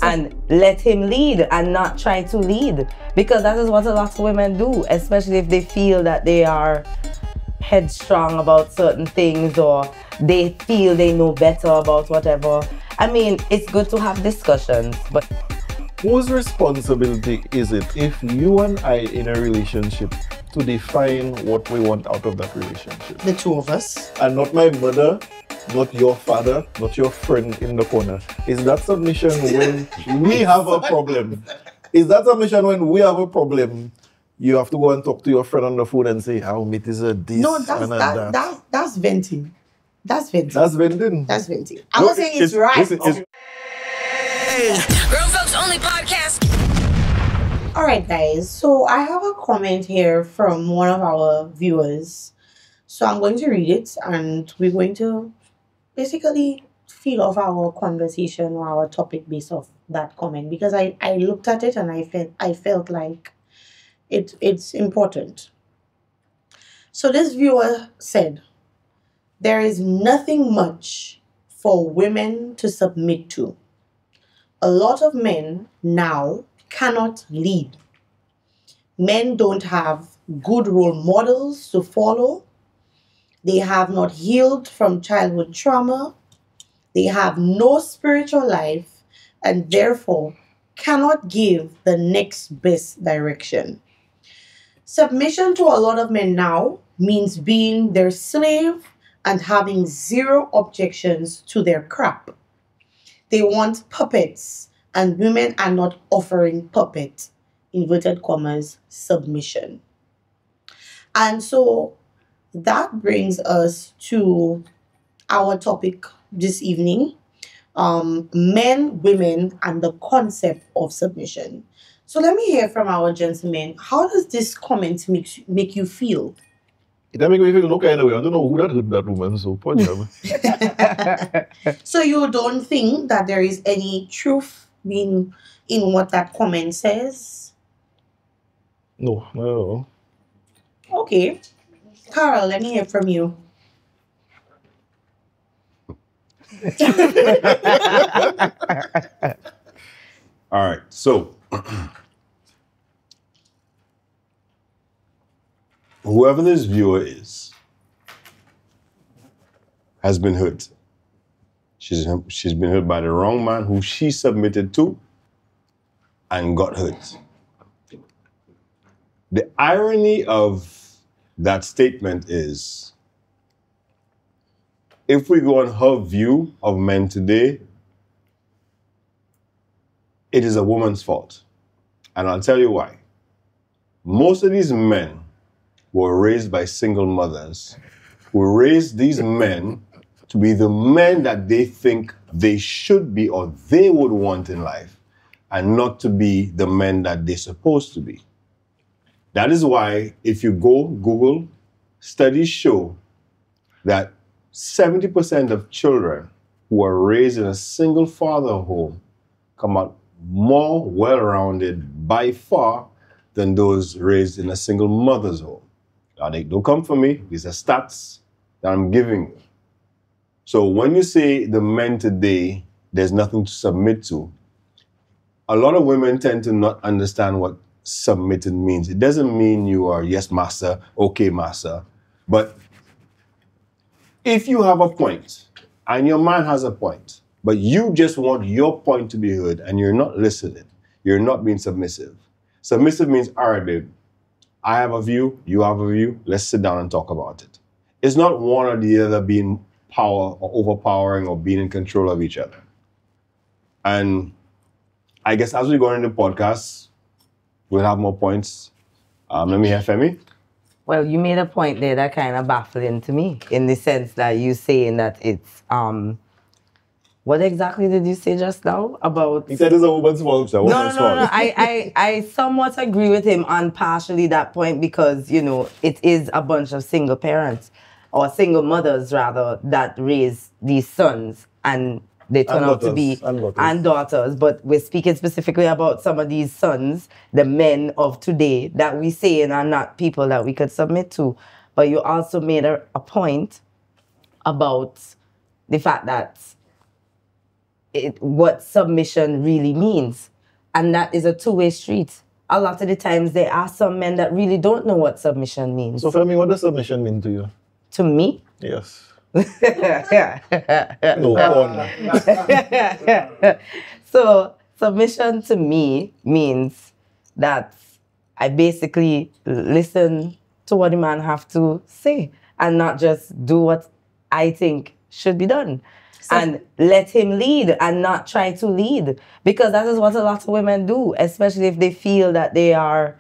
and let him lead and not try to lead, because that is what a lot of women do, especially if they feel that they are headstrong about certain things or they feel they know better about whatever. I mean, it's good to have discussions, but whose responsibility is it if you and I in a relationship to define what we want out of that relationship? The two of us. And not my mother, not your father, not your friend in the corner. Is that submission when we have a problem? Is that submission when we have a problem? You have to go and talk to your friend on the phone and say, how it is a this No, and that. that's venting. That's venting. That's venting. That's venting. I'm not saying it's right. Grown Folks Only Podcast. All right, guys. So I have a comment here from one of our viewers. So I'm going to read it and we're going to basically feel off our conversation or our topic based off that comment, because I looked at it and I felt like it's important. So this viewer said, there is nothing much for women to submit to. A lot of men now cannot lead. Men don't have good role models to follow. They have not healed from childhood trauma. They have no spiritual life and therefore cannot give the next best direction. Submission to a lot of men now means being their slave and having zero objections to their crap. They want puppets, and women are not offering puppet, inverted commas, submission. And so that brings us to our topic this evening, men, women, and the concept of submission. So let me hear from our gentlemen. How does this comment make you feel? It make me feel no kind of way. I don't know who that heard that woman, so punch her. So you don't think that there is any truth in what that comment says? No. Okay. Carl, let me hear from you. All right, so whoever this viewer is has been hurt. She's been hurt by the wrong man who she submitted to and got hurt. The irony of that statement is, if we go on her view of men today, it is a woman's fault. And I'll tell you why. Most of these men were raised by single mothers who raised these men to be the men that they think they should be or they would want in life, and not to be the men that they're supposed to be. That is why, if you go Google, studies show that 70% of children who are raised in a single father home come out more well-rounded by far than those raised in a single mother's home. Now, they don't come for me. These are stats that I'm giving you. So when you say the men today, there's nothing to submit to, a lot of women tend to not understand what submitted means. It doesn't mean you are yes, master, okay, master. But if you have a point and your man has a point, but you just want your point to be heard and you're not listening, you're not being submissive. Submissive means, all right, babe, I have a view, you have a view, let's sit down and talk about it. It's not one or the other being power or overpowering or being in control of each other. And I guess as we go into the podcast, we'll have more points. Let me hear Femi. well, you made a point there that kind of baffling to me, in the sense that you saying that it's what exactly did you say just now about? He said it's a woman's fault. No. I somewhat agree with him on partially that point, because, you know, it is a bunch of single parents, or single mothers rather, that raise these sons, and they turn out to be and daughters. But we're speaking specifically about some of these sons, the men of today, that we saying are not people that we could submit to. But you also made a point about the fact that what submission really means. And that is a two-way street. A lot of the times there are some men that really don't know what submission means. So, Femi, what does submission mean to you? To me? Yes. No fun. So submission to me means that I basically listen to what the man have to say and not just do what I think should be done. And let him lead and not try to lead. Because that is what a lot of women do, especially if they feel that they are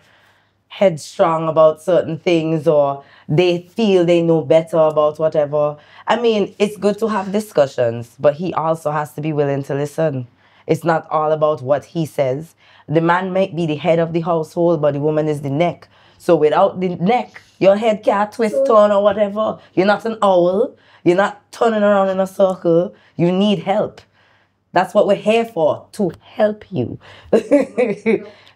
headstrong about certain things or they feel they know better about whatever. I mean, it's good to have discussions, but he also has to be willing to listen. It's not all about what he says. The man might be the head of the household, but the woman is the neck. So without the neck, your head can't twist, turn, or whatever. You're not an owl. You're not turning around in a circle. You need help. That's what we're here for, to help you.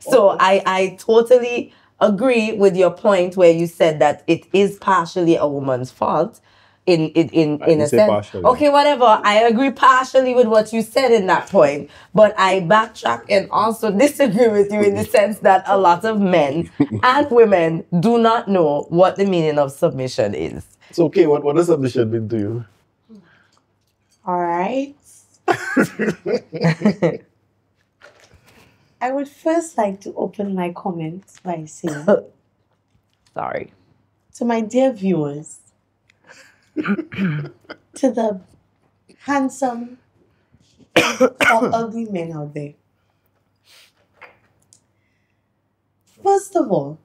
So I totally agree with your point where you said that it is partially a woman's fault in a sense. Partially. Okay, whatever. I agree partially with what you said in that point, but I backtrack and also disagree with you in the sense that a lot of men and women do not know what the meaning of submission is. It's okay. What does submission mean to you? All right. I would first like to open my comments by saying, Sorry. to my dear viewers, to the handsome or ugly men out there. First of all,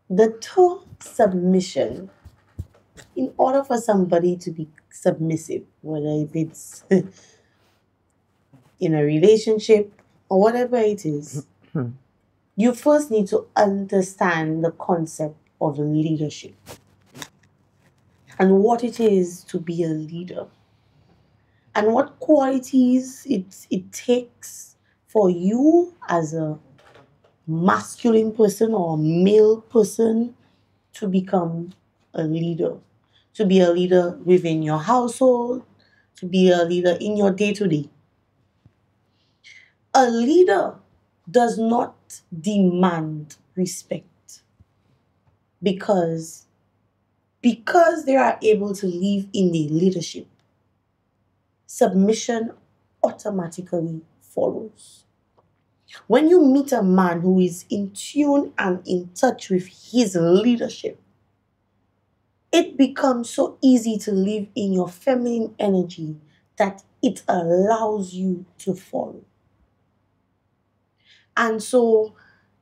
the term submission, in order for somebody to be submissive, whether if it's in a relationship or whatever it is, you first need to understand the concept of leadership and what it is to be a leader and what qualities it takes for you as a masculine person or a male person to become a leader, to be a leader within your household, to be a leader in your day-to-day. A leader does not demand respect because they are able to live in the leadership. Submission automatically follows. When you meet a man who is in tune and in touch with his leadership, it becomes so easy to live in your feminine energy that it allows you to follow. And so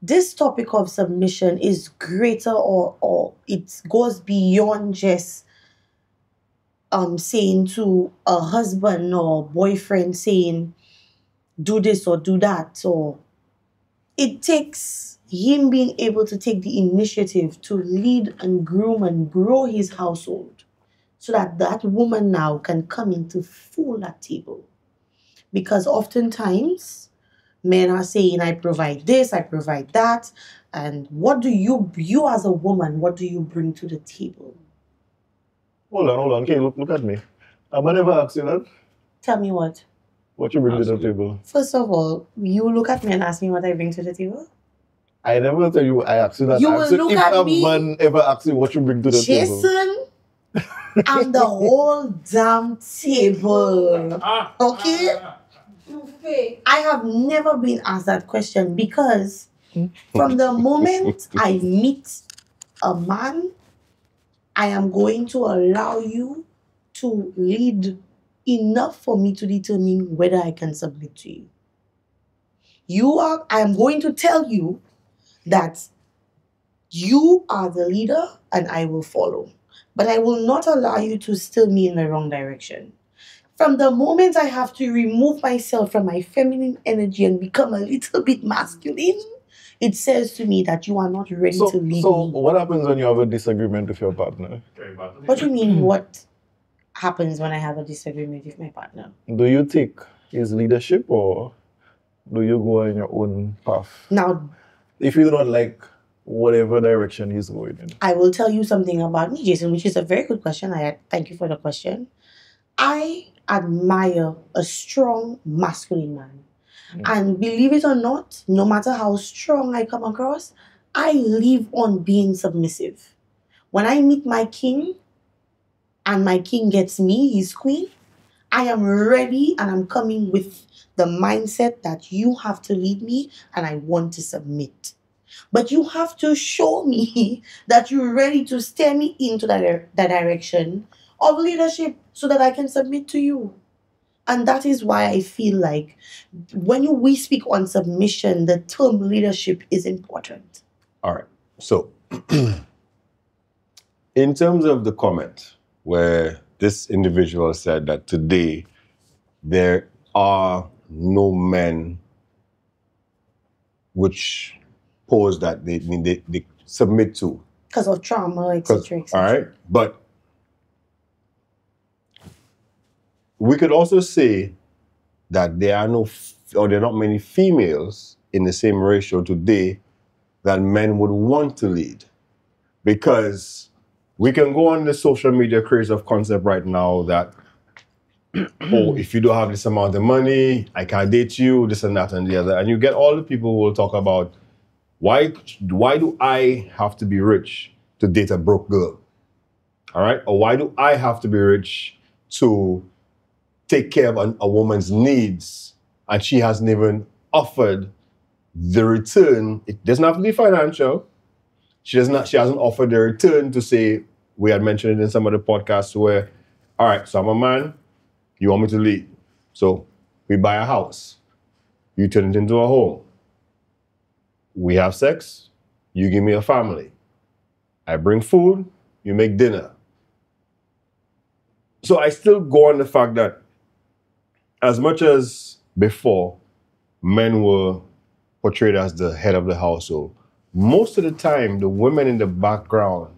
this topic of submission is greater or it goes beyond just saying to a husband or boyfriend saying, do this or do that. Or it takes him being able to take the initiative to lead and groom and grow his household so that that woman now can come into full at table. Because oftentimes, men are saying, I provide this, I provide that. And what do you as a woman, what do you bring to the table? Hold on. Okay, look at me. Have I never asked you that? Tell me what. What you bring to the table? First of all, you look at me and ask me what I bring to the table? I never tell you I asked you that. You I will asked you look if at a me- man ever asked you what you bring to the table. Jason, I'm the whole damn table. Okay? I have never been asked that question because from the moment I meet a man, I am going to allow you to lead enough for me to determine whether I can submit to you. I am going to tell you that you are the leader and I will follow. But I will not allow you to steer me in the wrong direction. From the moment I have to remove myself from my feminine energy and become a little bit masculine, it says to me that you are not ready to lead So me. what happens when you have a disagreement with your partner? What do you mean, what happens when I have a disagreement with my partner? Do you take his leadership or do you go in your own path? Now, If you do not like whatever direction he's going in. I will tell you something about me, Jason, which is a very good question. I thank you for the question. I admire a strong masculine man. And believe it or not, no matter how strong I come across, I live on being submissive. When I meet my king and my king gets me, his queen, I am ready and I'm coming with the mindset that you have to lead me and I want to submit. But you have to show me that you're ready to steer me into that direction of leadership so that I can submit to you. And that is why I feel like when we speak on submission, the term leadership is important. All right. So, in terms of the comment where this individual said that today there are no men which pose that they submit to. Because of trauma, etc. All right. But we could also say that there are there are not many females in the same ratio today that men would want to lead. Because we can go on the social media craze of concept right now that, oh, if you don't have this amount of money, I can't date you, this and that and the other. And you get all the people who will talk about, why do I have to be rich to date a broke girl? All right? Or why do I have to be rich to take care of a woman's needs and she hasn't even offered the return? It doesn't have to be financial. She hasn't offered the return to say, we had mentioned it in some of the podcasts where, all right, so I'm a man, you want me to lead. So we buy a house. You turn it into a home. We have sex, you give me a family. I bring food, you make dinner. So I still go on the fact that as much as before, men were portrayed as the head of the household, most of the time, the women in the background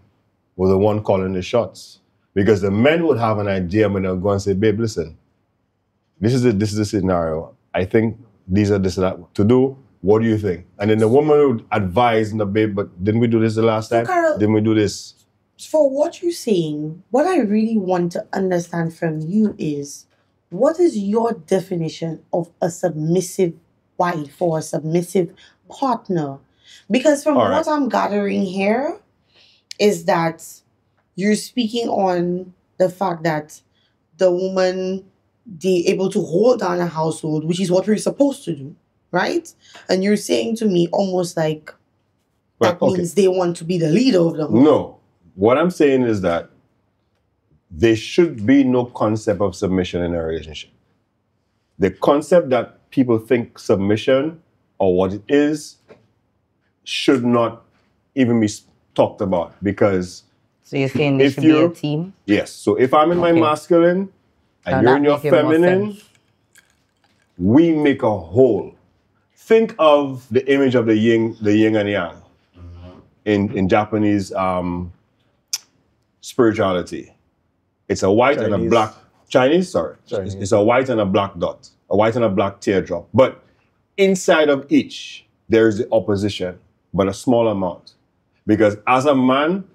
were the one calling the shots. Because the men would have an idea when they'll go and say, babe, listen, this is the scenario. I think this and that to do. What do you think? And then the woman would advise, no, babe, but didn't we do this the last time? Carol, didn't we do this? For what you're saying, what I really want to understand from you is, what is your definition of a submissive wife or a submissive partner? Because from what I'm gathering here is that you're speaking on the fact that the woman, they able to hold down a household, which is what we're supposed to do, right? And you're saying to me almost like that means they want to be the leader of the home. No. What I'm saying is that there should be no concept of submission in a relationship. The concept that people think submission or what it is should not even be talked about, because so you're saying there should be a team? Yes. So if I'm in my masculine and you're in your feminine, we make a whole. Think of the image of the yin and yang in Japanese spirituality. It's a white and a black Chinese. It's a white and a black dot, a white and a black teardrop. But inside of each, there is the opposition, but a small amount. Because as a man,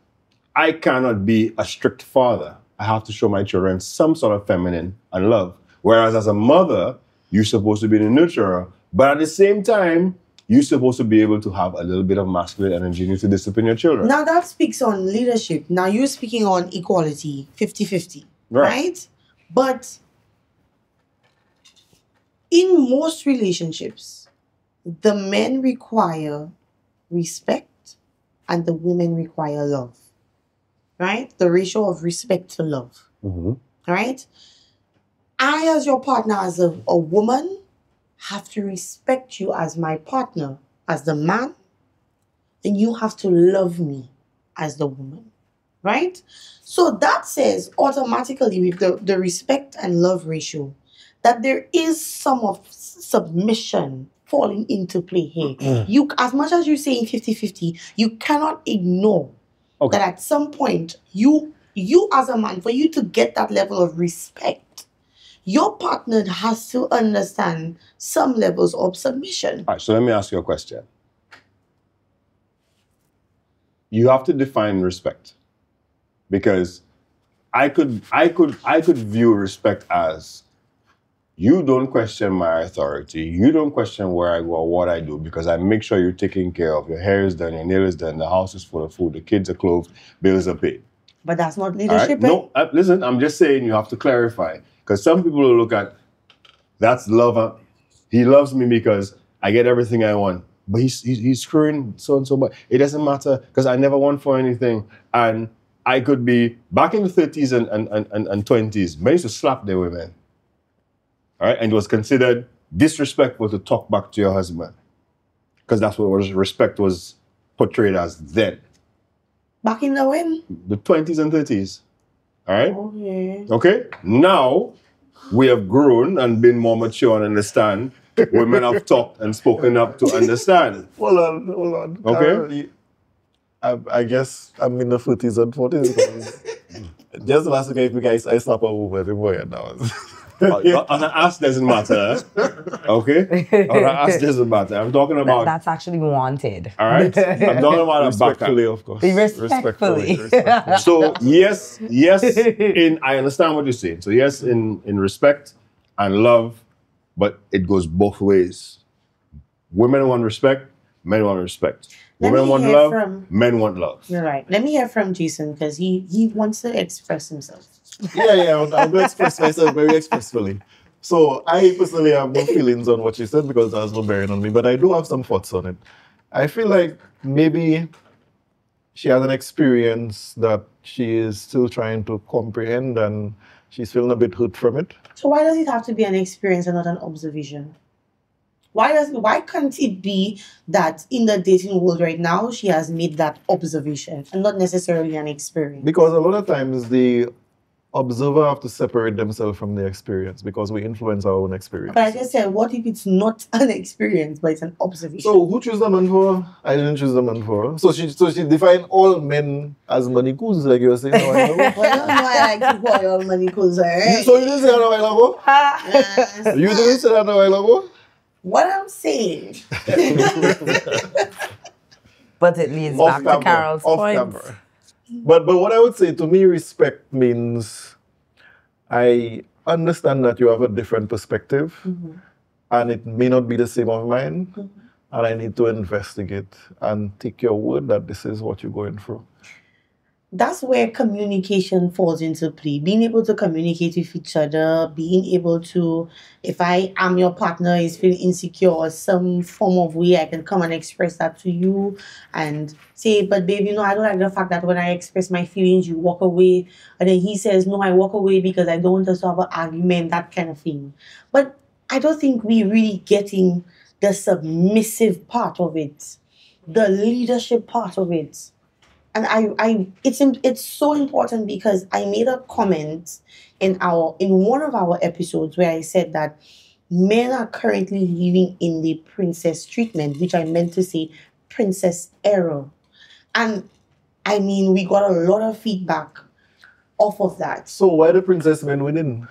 I cannot be a strict father. I have to show my children some sort of feminine and love. Whereas as a mother, you're supposed to be the nurturer. But at the same time, you're supposed to be able to have a little bit of masculine energy to discipline your children. Now that speaks on leadership. Now you're speaking on equality, 50-50, right? But in most relationships, the men require respect and the women require love, right? The ratio of respect to love, right? I, as your partner, as a woman, have to respect you as my partner, as the man, and you have to love me as the woman, right? So that says automatically with the respect and love ratio that there is some of submission falling into play here. You, as much as you're saying 50-50, you cannot ignore that at some point, you as a man, for you to get that level of respect, your partner has to understand some levels of submission. All right, so let me ask you a question. You have to define respect, because I could view respect as you don't question my authority. You don't question where I go or what I do because I make sure you're taken care of. Your hair is done, your nail is done, the house is full of food, the kids are clothed, bills are paid. But that's not All leadership. right? No, listen, I'm just saying you have to clarify. Because some people will look at, that's love. He loves me because I get everything I want. But he's screwing so and so much. It doesn't matter because I never want for anything. And I could be, back in the 30s and 20s, men used to slap their women. All right, and it was considered disrespectful to talk back to your husband because that's what respect was portrayed as then. Back in the when? The 20s and 30s. All right? Okay. Okay? Now, we have grown and been more mature and understand. Women have talked and spoken up to understand. Hold on. Okay? I guess I'm in the 40s and 40s. Because just last week, I slapped a woman in boy now. On an ass doesn't matter. Okay? On an ass doesn't matter. I'm talking about... That's actually wanted. All right? I'm talking about a Respectfully, backup. of course. Respectfully. So, yes, I understand what you're saying. So, yes, in respect and love, but it goes both ways. Women want respect, men want respect. Women want love, men want love. You're right. Let me hear from Jason because he wants to express himself. Yeah, I'll express myself very expressfully. So I personally have no feelings on what you said because there's no bearing on me, but I do have some thoughts on it. I feel like maybe she has an experience that she is still trying to comprehend and she's feeling a bit hurt from it. So why does it have to be an experience and not an observation? Why can't it be that in the dating world right now she has made that observation and not necessarily an experience? Because a lot of times the observer have to separate themselves from the experience because we influence our own experience. But I just said, what if it's not an experience but it's an observation? So who chose the man for her? I didn't choose the man for her. So she defined all men as manicoons, like you were saying a while ago. Well, I don't know why I keep calling all manicoons, right? So you didn't say that a while ago? You didn't say that a while ago? What I'm saying. But it leads back to Carol's point. Camera. But what I would say, to me, respect means I understand that you have a different perspective and it may not be the same of mine, and I need to investigate and take your word that this is what you're going through. That's where communication falls into play. Being able to communicate with each other, being able to, if I am your partner, is feeling insecure or some form of way, I can come and express that to you and say, but babe, I don't like the fact that when I express my feelings, you walk away. And then he says, no, I walk away because I don't want us to have an argument, that kind of thing. But I don't think we're really getting the submissive part of it, the leadership part of it. And it's so important because I made a comment in one of our episodes where I said that men are currently living in the princess treatment, which I meant to say princess era. And I mean, we got a lot of feedback off of that. So why the princess men winning?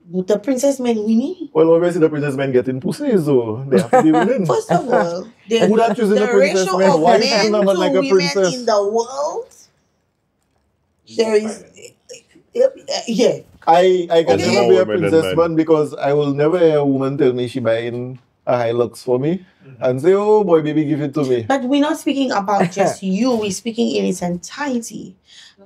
The princess men winning? Well, obviously the princess men getting pussy, so they have to be winning. First of all, who that choosing the princess ratio men? of Why men is to like a women princess? in the world, there is, yeah. I can Okay. never be a Women and princess men. man because I will never hear a woman tell me she buying a Hilux for me and say, oh boy, baby, give it to me. But we're not speaking about just you, we're speaking in its entirety.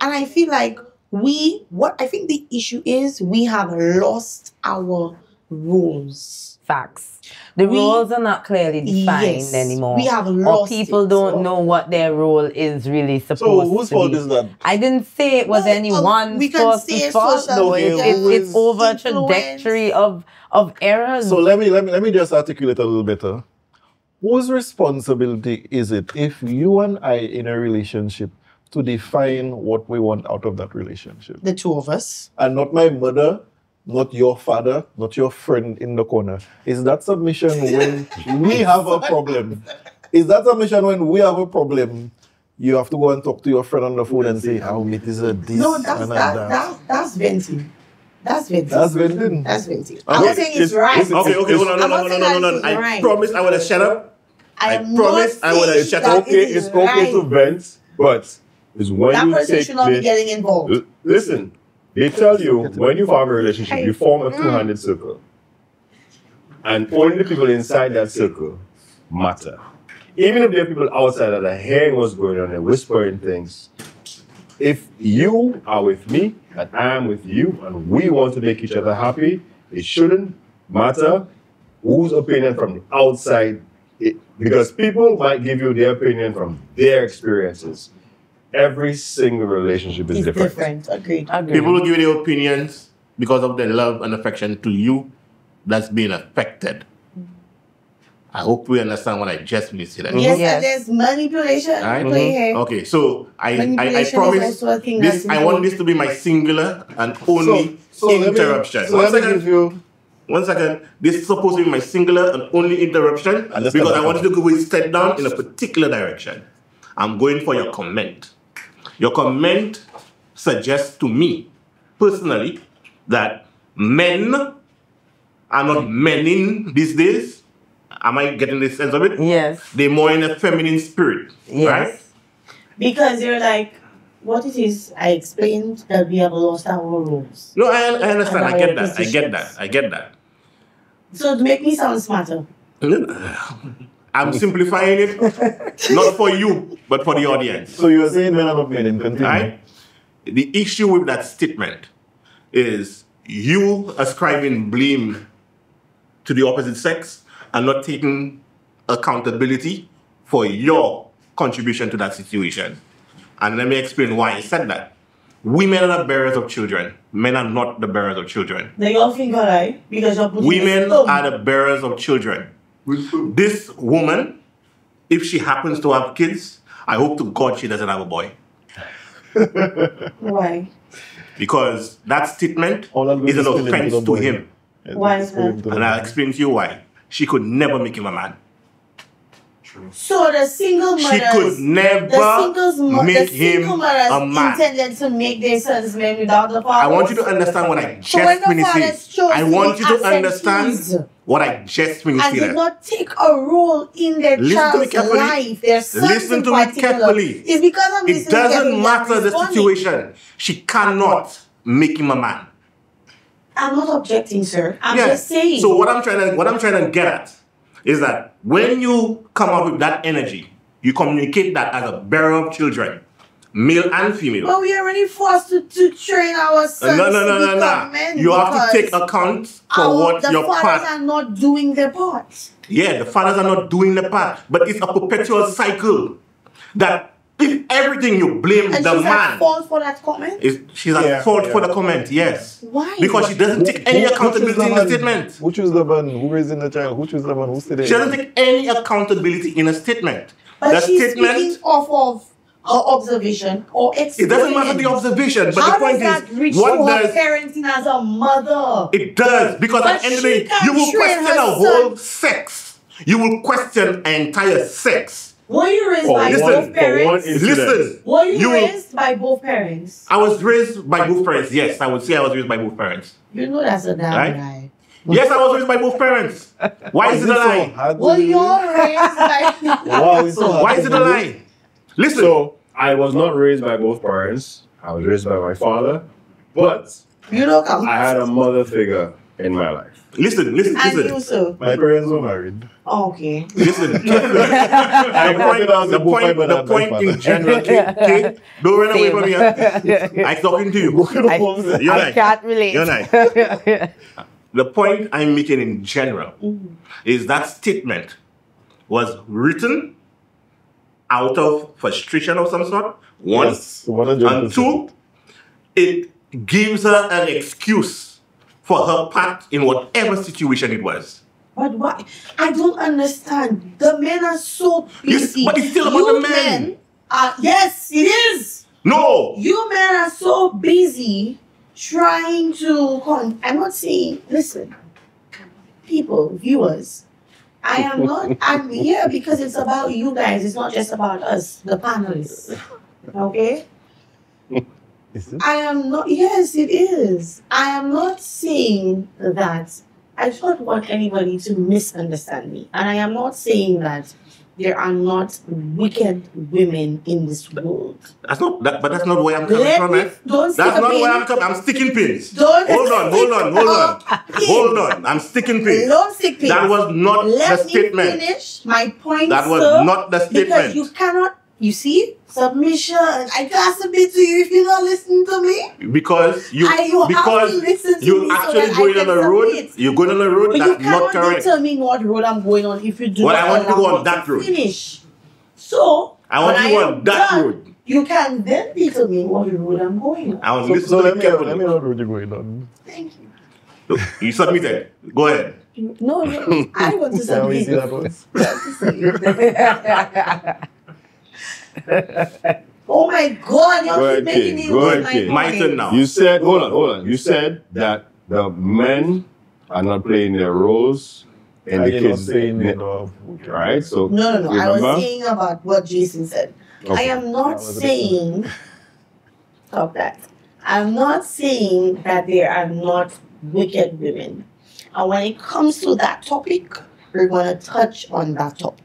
And I feel like I think the issue is we have lost our roles. Facts. The roles are not clearly defined anymore. We have or lost people don't know what their role is really supposed So to be. whose fault is that? I didn't say it was Well, anyone's we can fault. say fault. social No, media it's over a influence. trajectory of errors. So let me just articulate a little better. Whose responsibility is it if you and I in a relationship to define what we want out of that relationship? The two of us. And not my mother, not your father, not your friend in the corner. Is that submission when we have a problem? Is that submission when we have a problem? You have to go and talk to your friend on the phone and say, how it is a this No, and that. that's venting. That's venting. That's venting. That's venting. I'm not saying it's right. Okay, hold on, I'm not saying that it's I right. promise I want to shut up. I am promise not I want to saying shut that up. Okay, it is it's okay to right. vent, but is when That you person take should not be this. getting involved. Listen, they tell you when you form a relationship, you form a two-handed circle. And only the people inside that circle matter. Even if there are people outside that are hearing what's going on and whispering things, if you are with me and I am with you and we want to make each other happy, it shouldn't matter whose opinion from the outside, because people might give you their opinion from their experiences. Every single relationship is It's different. different. Agreed. People will give you their opinions because of their love and affection to you that's being affected. I hope we understand what I just mean. Say that. Yes, Yes. and there's manipulation Right? play here. Okay, so I Manipulation is promise also a thing this. that's I want this to be my singular and only let me- interruption. so let me give you. One second. This is supposed to be my singular and only interruption Understand. because I want you to go a step down in a particular direction. I'm going for your comment. Your comment suggests to me, personally, that men are not mening these days. Am I getting the sense of it? Yes. They're more in a feminine spirit, Yes. right? Because they're like, what it is, I explained that we have lost our roles. No, I understand. I And get our that. I get that. I get that. So to make me sound smarter. I'm simplifying it, not for you, but for the audience. So you are saying men are not men, and continue. Right? The issue with that statement is you ascribing blame to the opposite sex and not taking accountability for your contribution to that situation. And let me explain why I said that. Women are the bearers of children. Men are not the bearers of children. They all think alright because you're putting Women the thumb. are the bearers of children. This woman, if she happens to have kids, I hope to God she doesn't have a boy. Why? Because that statement All I'm going is an to spill into offense the to boy. him. Why is that? And I'll explain to you why. She could never make him a man. So the single mothers, She could never make the him single mothers a man. intended to make their sons men without the father. I want you to understand what I So when just the finished fathers saying. chose I to want be you to understand absentees what I just finished and did saying. not take a role in their Listen to me child's carefully. life, their sons Listen in to me particular. carefully. It's because I'm It listening carefully doesn't I'm matter the responding. situation. She cannot make him a man. I'm not objecting, sir. I'm Yeah. just saying. So what I'm trying to get at is that when you come up with that energy, you communicate that as a bearer of children, male and female. But we are already forced to train our sons to become men. You have to because take account for what the your fathers part. are not doing their part. Yeah, the fathers are not doing the part, but it's a perpetual cycle. That if everything you blame And the she's at man, fault for that comment. she's at fault for the comment. Yes. Why? Because she doesn't take any accountability in the statement. Who chose the man? Who raising the child? Who chose the man? Who said it? She doesn't take any accountability in a statement. But The she's statement. speaking off of her observation or experience. It doesn't matter the observation, but How the point does that is, reach what to her does parenting as a mother? it does? Because But at the end of she the day, can you will train question her a whole sex. You will question an entire sex. Were you raised For by listen, both for parents? one incident. Listen, Were you will- raised by both parents? I was raised by both parents. Yes, I would say I was raised by both parents. You know that's a damn Right? lie. Yes, I was raised by both parents. Why is it a lie? Were you raised by... Wow, it's so hard Why to is it a believe. lie? Listen, So I was not raised by both parents. I was raised by my father, but You don't count. I had a mother figure in my life. listen. And you, sir. My parents were married. Oh, okay. Listen. The The point in general, okay? Don't run away from me. I'm talking to you. You're I right. can't relate. You're right. The point I'm making in general is that statement was written out of frustration of some sort, one. Yes, 100%. And two, it gives her an excuse for her part in whatever situation it was. But why? I don't understand. The men are so busy. but it's still about You the men. Yes, it is. No! You men are so busy trying to I'm not saying, listen, people, viewers, I'm here because it's about you guys. It's not just about us, the panelists. Okay? Is it? I am not, yes, it is. I am not saying that. I don't want anybody to misunderstand me. And I am not saying that there are not wicked women in this world. That's not that, but that's not where I'm coming Let from, me- man. don't That's stick a not pin. where I'm coming. I'm sticking pins. Don't Hold on. stick Hold on. I'm sticking pins. Don't stick pins. That was not Let the me statement. finish my point, That was sir, not the because statement. you cannot. You see, submission. I can't submit to you if you're not listening to me. Because you And you have because to listen to you're me so actually that I going can on a road. submit. You're going on a road But you that's not cannot correct. determine what road I'm going on if you do Well, not I want you to allow go on me that road. finish. So I want when you I on am that done, road. You can then determine what road I'm going on. I want to So, listen so to let the me carefully. know what you're going on. Thank you. Look, you submitted. Go ahead. No, I want to Can we see that submit. one? Oh my God, Go you're ahead, making kid. me Go lose ahead, my kid. My point. turn now. You said, hold on. You said that the men are not playing their roles in the You're not kids. saying it, no. Right? So No. I was remember? saying about what Jason said. I Okay. am not That was a bit saying stop that. I'm not saying that there are not wicked women. And when it comes to that topic, we're going to touch on that topic.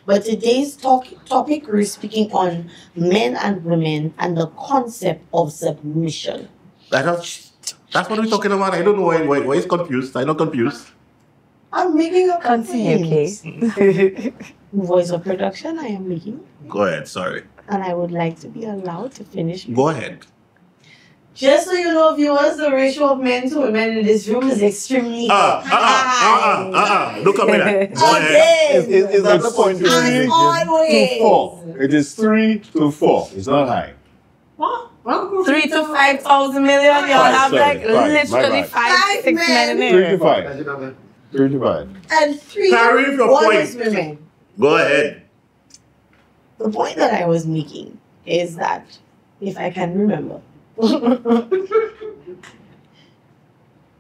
But today's topic, we're speaking on men and women and the concept of submission. That's what we're talking about. I don't know why he's confused. I'm not confused. I'm making a Continue, comment. Voice of production, I am making. Go ahead. Sorry. And I would like to be allowed to finish. Go ahead. Just so you know, viewers, the ratio of men to women in this room is extremely high. Look at me that. Go ahead. Again, Is that the point you're as making? always. 4. It is 3 to 4. It's not high. 3 to 5,000 million. Y'all Five, have sorry. like Five, my literally bad. 5 to 6 men in 3 there. to 5. 3 to 5. And 3 Carry your honest point. women. Go ahead. The point that I was making is that, if I can remember,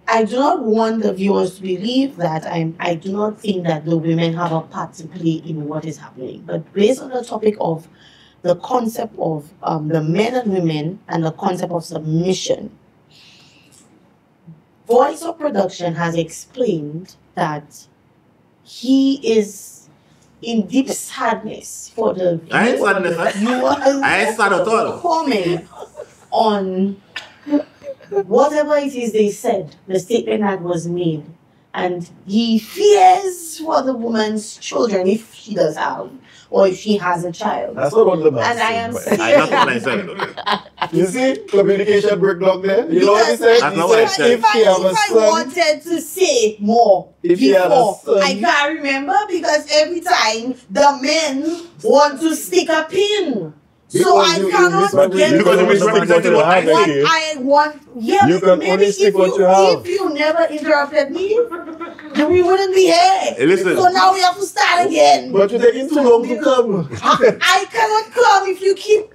I do not want the viewers to believe that I do not think that the women have a part to play in what is happening. But based on the topic of the concept of the men and women and the concept of submission, Voice of Production has explained that he is in deep sadness for the I ain't sadness, huh? viewers I ain't sad at all. comment on whatever it is they said, the statement that was made. And he fears for the woman's children, if she does have, or if she has a child. That's not what the man And I am said, but- That's what I said. Though. You see, communication breakdown there. You know what he said? That's He not what I said said. if she have a If I son, wanted to say more If he had a before, son- I can't remember because every time the men want to stick a pin. So Because I you cannot get Because you misrepresented what I what said. I want. Yeah, You can only stick if what you have. If you never interrupted me, then we wouldn't be here. Hey, listen. So now we have to start again. but you're taking too long to come. I cannot come if you keep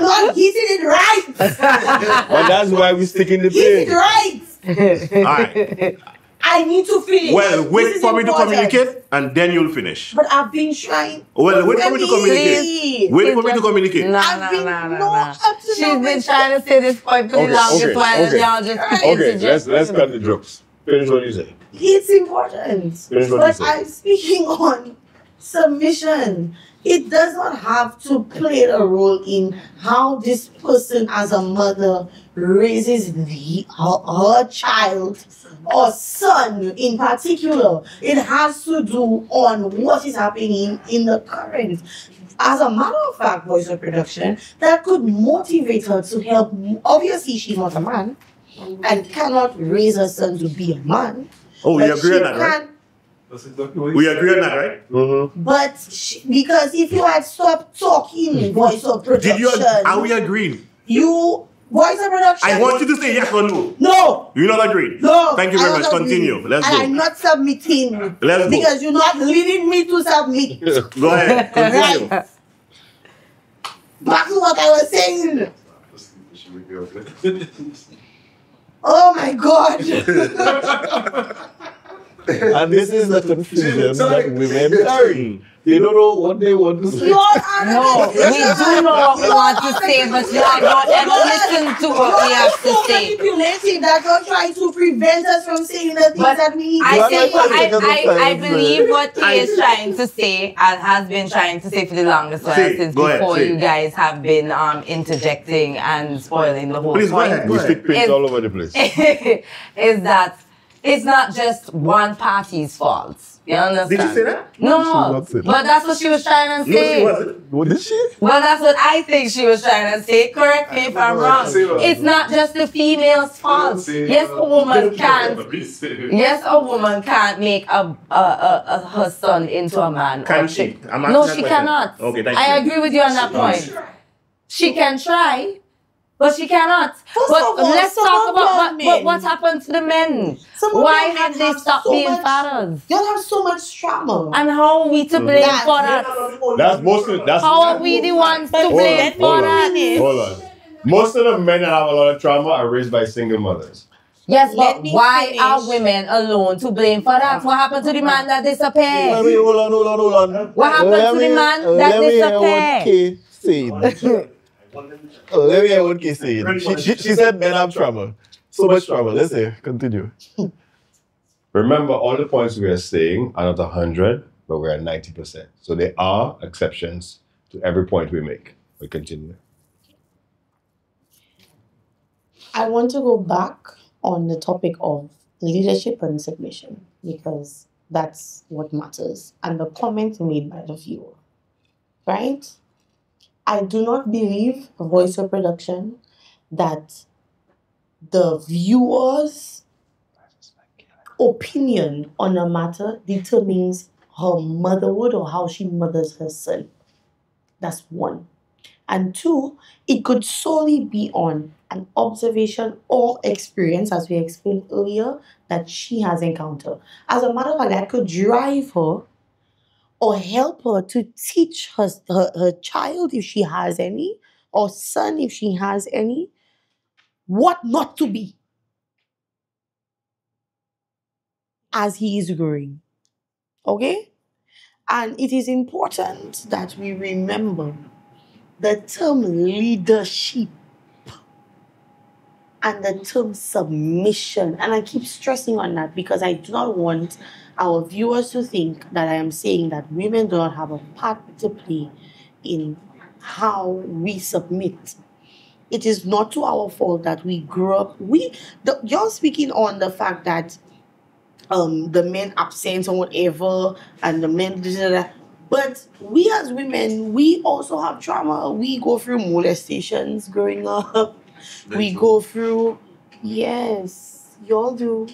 not hitting it right. But that's why we stick in the Hit it pin. right. All right. I need to finish. Well, This wait is for me to important. communicate, and then you'll finish. But I've been trying. Well, wait for me to communicate. Please. Wait for me to communicate. Nah, I've been nah. up to She's no been way. trying to say this point for the Okay, longest okay, while, and okay. y'all just keep Okay, interjecting. let's cut the jokes. Finish what you say. It's important. Finish what you But said. I'm speaking on submission. It does not have to play a role in how this person as a mother raises her child or son in particular. It has to do on what is happening in the current. As a matter of fact, Voice of Production, that could motivate her to help. Obviously, she's not a man and cannot raise her son to be a man. Oh, we But agree she on that, right? can- We agree on that, right? Mm-hmm. But because if you had stopped talking, Voice of Production, Did you? Are we agreed? you Voice of Production. I want you to say yes or no. No. You're not agreed. No. Thank you very I much. don't agree. Continue. Let's and go. I'm not submitting. Let's go. Because you're not leading me to submit. Go ahead. Continue. Right. Back to what I was saying. Oh my God. And this is the confusion that women carry. They don't know what they want to say. You all are No, we do know what we want to say, but you all don't ever listen to what we have to so say. manipulative that you're trying to prevent us from saying the things But that we need to I say. I believe what he is trying to say and has been trying to say for the longest while Say, since go ahead, before say. you guys have been interjecting and spoiling the whole Please, go point. ahead. We stick pins all over the place. Is that it's not just one party's fault. You understand? Did you say that? No, not say that. but that's what she was trying to No, say. she wasn't. What did she? Well, that's what I think she was trying to say. Correct me if I'm wrong. It's not just the female's fault. Yes, a woman can't. Yes, a woman can't make her son into a man. Can or she? I'm No, asking she that question. cannot. Okay, thank I you. agree with you on that point. She can try, but she cannot. First But of all, let's some talk of about them what men- happened to the men. Some of Why them have men they have stopped so being much- fathers? Y'all have so much trauma. And how are we to blame That- for that? That's most of that's How are we the ones to Hold blame on, for hold on. that? Hold on. Most of the men that have a lot of trauma are raised by single mothers. Yes, Let but me why finish. are women alone to blame for that? What happened to the man that Let disappeared? me hold on. What happened to the man that Let me hear what disappeared? Kay said. Let me hear what Kay said. She said men have trauma. So much trauma. Let's hear. Continue. Remember, all the points we are saying are not 100, but we're at 90%. So there are exceptions to every point we make. We continue. I want to go back on the topic of leadership and submission because that's what matters and the comment made by the viewer, right? I do not believe, voice of production, that the viewer's opinion on a matter determines her motherhood or how she mothers her son. That's one. And two, it could solely be on an observation or experience, as we explained earlier, that she has encountered. As a matter of fact, that could drive her or help her to teach her child, if she has any, or son, if she has any, what not to be as he is growing. Okay? And it is important that we remember the term leadership and the term submission. And I keep stressing on that because I do not want our viewers to think that I am saying that women do not have a part to play in how we submit. It is not to our fault that we grew up. You're speaking on the fact that the men absent or whatever, and the men, but we as women, we also have trauma. We go through molestations growing up. We go through, yes, y'all do.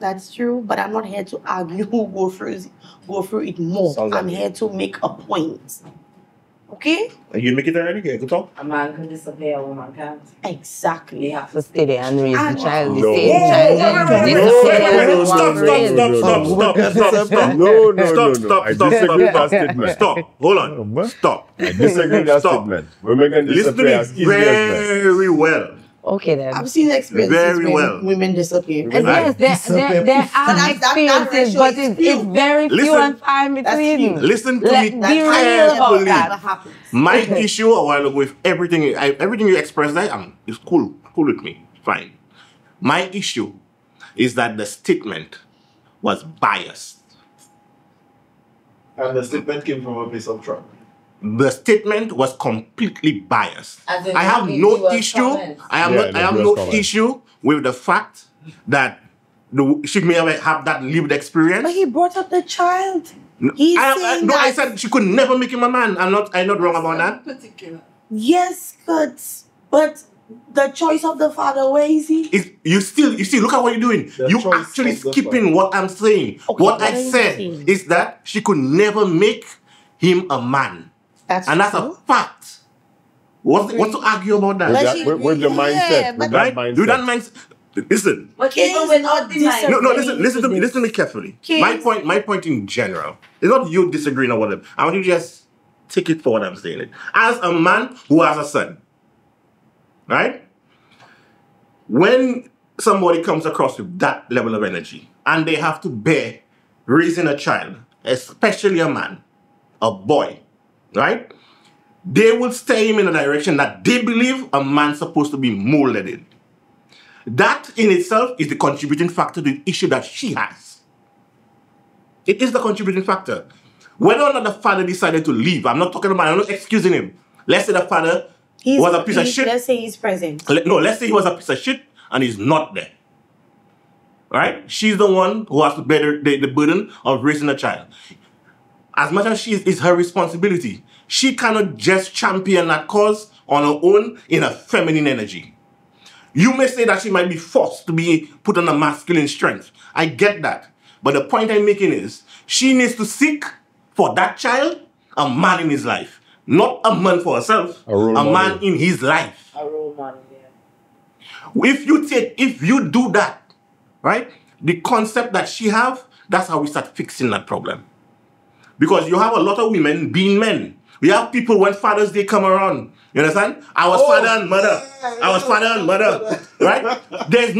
That's true. But I'm not here to argue who go through it more. Sounds like I'm it. here to make a point. Okay? You make it already? Okay, good talk. A man can disappear, a woman can't. Exactly. They have to stay there and raise the child. The No. same No. child. No. Disappear and Stop, one raised. stop. No, no, Stop, no, no. stop, I stop, disagree with that stop. statement. Stop. Hold on. Stop. I disagree with that Stop. statement. We're making Listen to disappear me as easy as that. very well. Okay then. I've seen experiences Very when well. women disappear. And yes, there are that experiences, ratio but is it's few. very few Listen. and far in That's few. between. Listen to Let me be real about carefully. that. happens. My issue a while ago with everything you expressed there is cool with me, fine. My issue is that the statement was biased. And the statement came from a place of trauma. The statement was completely biased. As in I have the no viewers' issue. comments. I have Yeah, the no viewers' comments. issue with the fact that she may have that lived experience. But he brought up the child. No, He's I saying no, I that- said she could never make him a man. I'm not wrong about that. Yes, but the choice of the father, where is he? You see, look at what you're doing. The You choice actually of the skipping what I'm saying. Okay, what what I are you said saying? is that she could never make him a man. That's And that's true. a fact. What's to argue about that? With, But that, she- with the yeah, mindset. but- With that Right? mindset. Do that mindset. Listen. But Kings even without not the mind, No, disagree. listen to me carefully. Kings- My point in general. It's not you disagreeing or whatever. I want you to just take it for what I'm saying. As a man who has a son, right? When somebody comes across with that level of energy and they have to bear raising a child, especially a man, a boy, right? They will steer him in a direction that they believe a man's supposed to be molded in. That in itself is the contributing factor to the issue that she has. It is the contributing factor. Whether or not the father decided to leave, I'm not excusing him. Let's say the father was a piece of shit. Let's say he's present. Let's say he was a piece of shit and he's not there. Right? She's the one who has to bear the burden of raising a child. As much as it's her responsibility, she cannot just champion that cause on her own in a feminine energy. You may say that she might be forced to be put on a masculine strength. I get that. But the point I'm making is she needs to seek for that child a man in his life. Not a man for herself, a man in his life. A role model, yeah. If you do that, right, the concept that she have, that's how we start fixing that problem. Because you have a lot of women being men. We have people when Father's Day come around. You understand? I was father and mother. I was father and mother. Right? There's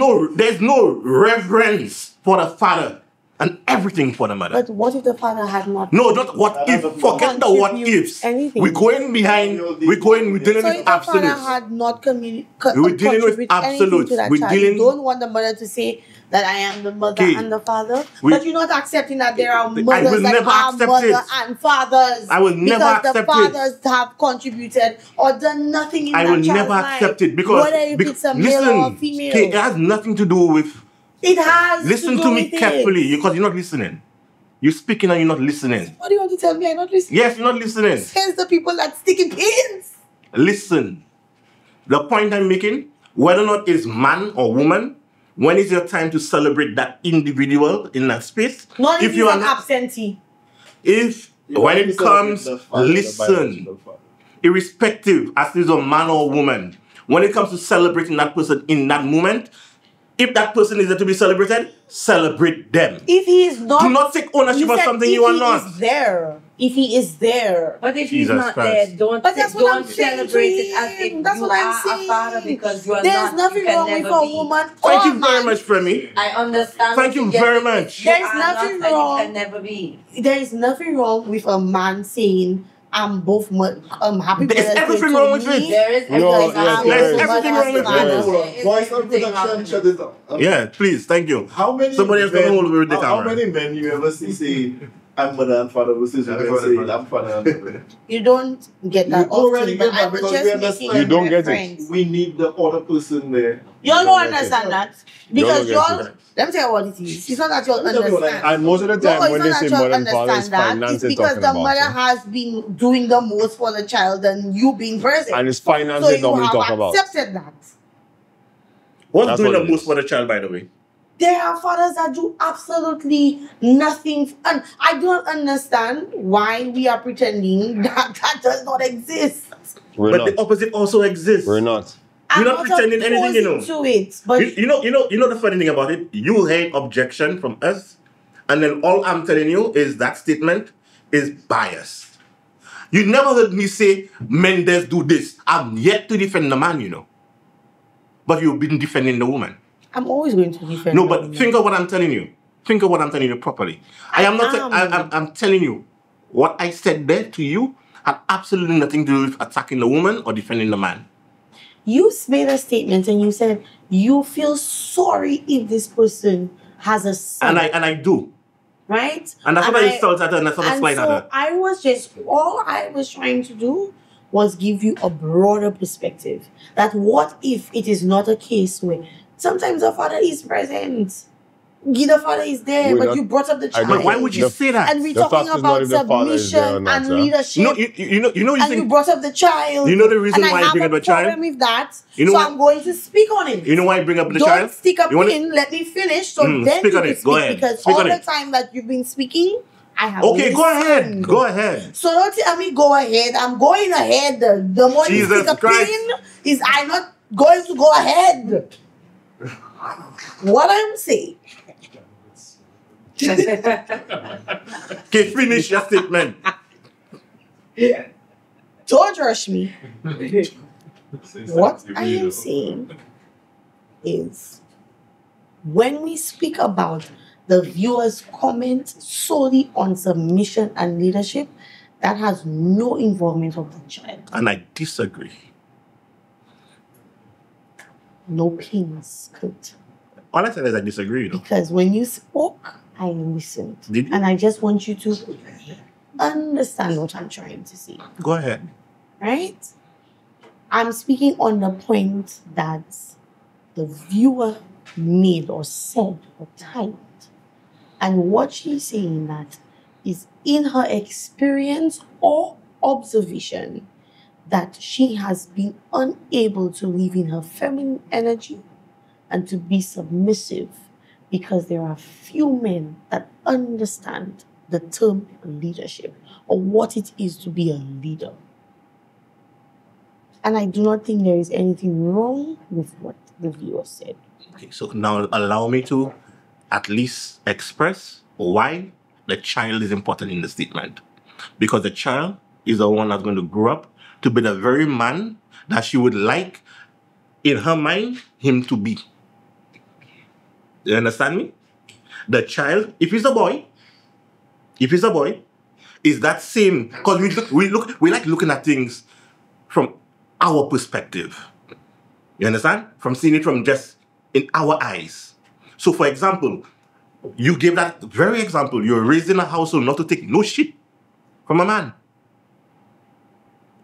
no reverence for the father and everything for the mother. But what if the father had not? No, not what if. Forget the what ifs. Anything. We're dealing with absolutes. So if the father had not We're dealing with absolutes. To that child, you don't want the mother to say that I am the mother and the father, but you're not accepting that there are mothers that are mother and fathers. I will never accept it. Because the fathers have contributed or done nothing in that child's life. I will never accept it because whether if it's a male or a female. It has nothing to do with. It has. Listen to me carefully because you're not listening. You're speaking and you're not listening. What do you want to tell me? I'm not listening. Yes, you're not listening. Says the people that stick in pins. Listen. The point I'm making, whether or not it's man or woman, when is your time to celebrate that individual in that space? Not if you are an absentee. When it comes, listen. Irrespective as is a man or woman, when it comes to celebrating that person in that moment, if that person is there to be celebrated, celebrate them. If he is not, do not take ownership of something you are not. If he is there. But if he's not there, don't celebrate it as if you are a father because you are There's not. Nothing wrong with a woman. Thank you very much, Femi. I understand. Thank you very much. There's nothing wrong. You can never be. There is nothing wrong with a man saying, I'm both happy. There's everything wrong with it. There is everything wrong with it. Voice of production, shut it up. Yeah, please, thank you. Somebody else can hold over the camera. How many men you ever see say, I'm mother and father versus women say, I'm father and mother? You don't get that often, but I was just making you don't get reference. it. We need the other person there. Y'all don't understand that. Because y'all, let me tell you what it is. It's not that y'all understand. And most of the time when they say mother and father, it's finances. It's because the mother has been doing the most for the child than you being present. And it's finances normally talk about. So you have accepted that. What's doing the most for the child, by the way? There are fathers that do absolutely nothing. And I don't understand why we are pretending that does not exist. The opposite also exists. We're not. You're not pretending anything, you know. To it, but you know the funny thing about it? You heard objection from us, and then all I'm telling you is that statement is biased. You never heard me say, Mendes do this. I'm yet to defend the man, you know. But you've been defending the woman. I'm always going to defend No, but think of what I'm telling you. Think of what I'm telling you properly. I'm telling you, what I said there to you had absolutely nothing to do with attacking the woman or defending the man. You made a statement and you said you feel sorry if this person has a son. And I do. Right? And that's what I insult at her and that's what I slide at her. All I was trying to do was give you a broader perspective. That what if it is not a case where sometimes the father is present. The father is there, but you brought up the child. But why would you say that? And we're talking about submission and leadership. You brought up the child. You know the reason why I bring up the child? And I have a problem with that, so I'm going to speak on it. You know why I bring up the child? Don't stick up in, let me finish, so then speak you on can it. speak. Go ahead. Because speak all on the it. time that you've been speaking, I have Okay, go ahead. Go ahead. So don't tell me go ahead. I'm going ahead. The more you stick up in, I'm not going to go ahead. What I'm saying. Okay, finish your statement. Don't rush me. What I am saying is when we speak about the viewers' comment solely on submission and leadership, that has no involvement of the child. And I disagree. No pins, Kurt. All I said is I disagree. You know? Because when you spoke, I listened. Did you? And I just want you to understand what I'm trying to say. Go ahead. Right? I'm speaking on the point that the viewer made or said or typed. And what she's saying that is in her experience or observation that she has been unable to live in her feminine energy and to be submissive because there are few men that understand the term leadership or what it is to be a leader. And I do not think there is anything wrong with what the viewer said. Okay, so now allow me to at least express why the child is important in the statement. Because the child is the one that's going to grow up to be the very man that she would like, in her mind, him to be. You understand me? The child, if he's a boy, is that same, because we like looking at things from our perspective. You understand? From seeing it from just in our eyes. So for example, you gave that very example. You're raised in a household not to take no shit from a man.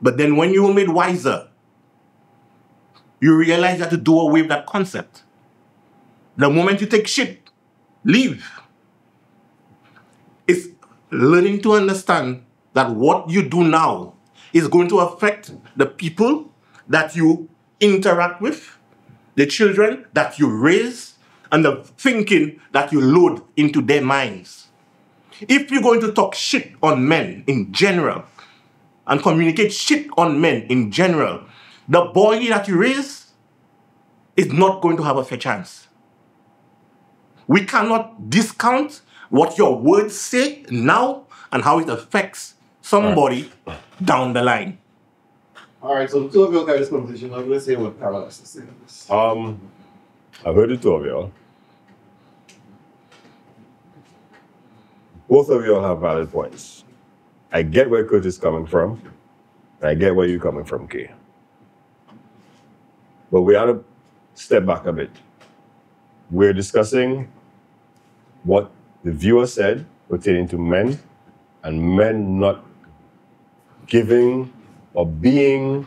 But then when you were made wiser, you realize you have to do away with that concept. The moment you take shit, leave. It's learning to understand that what you do now is going to affect the people that you interact with, the children that you raise, and the thinking that you load into their minds. If you're going to talk shit on men in general, and communicate shit on men in general, the boy that you raise is not going to have a fair chance. We cannot discount what your words say now and how it affects somebody down the line. All right, so the two of you will carry this conversation. I'm going to say what Carol has to say on this. I've heard the two of y'all. Both of y'all have valid points. I get where Kurt is coming from, and I get where you're coming from, Kay. But we have to step back a bit. We're discussing what the viewer said pertaining to men, and men not giving or being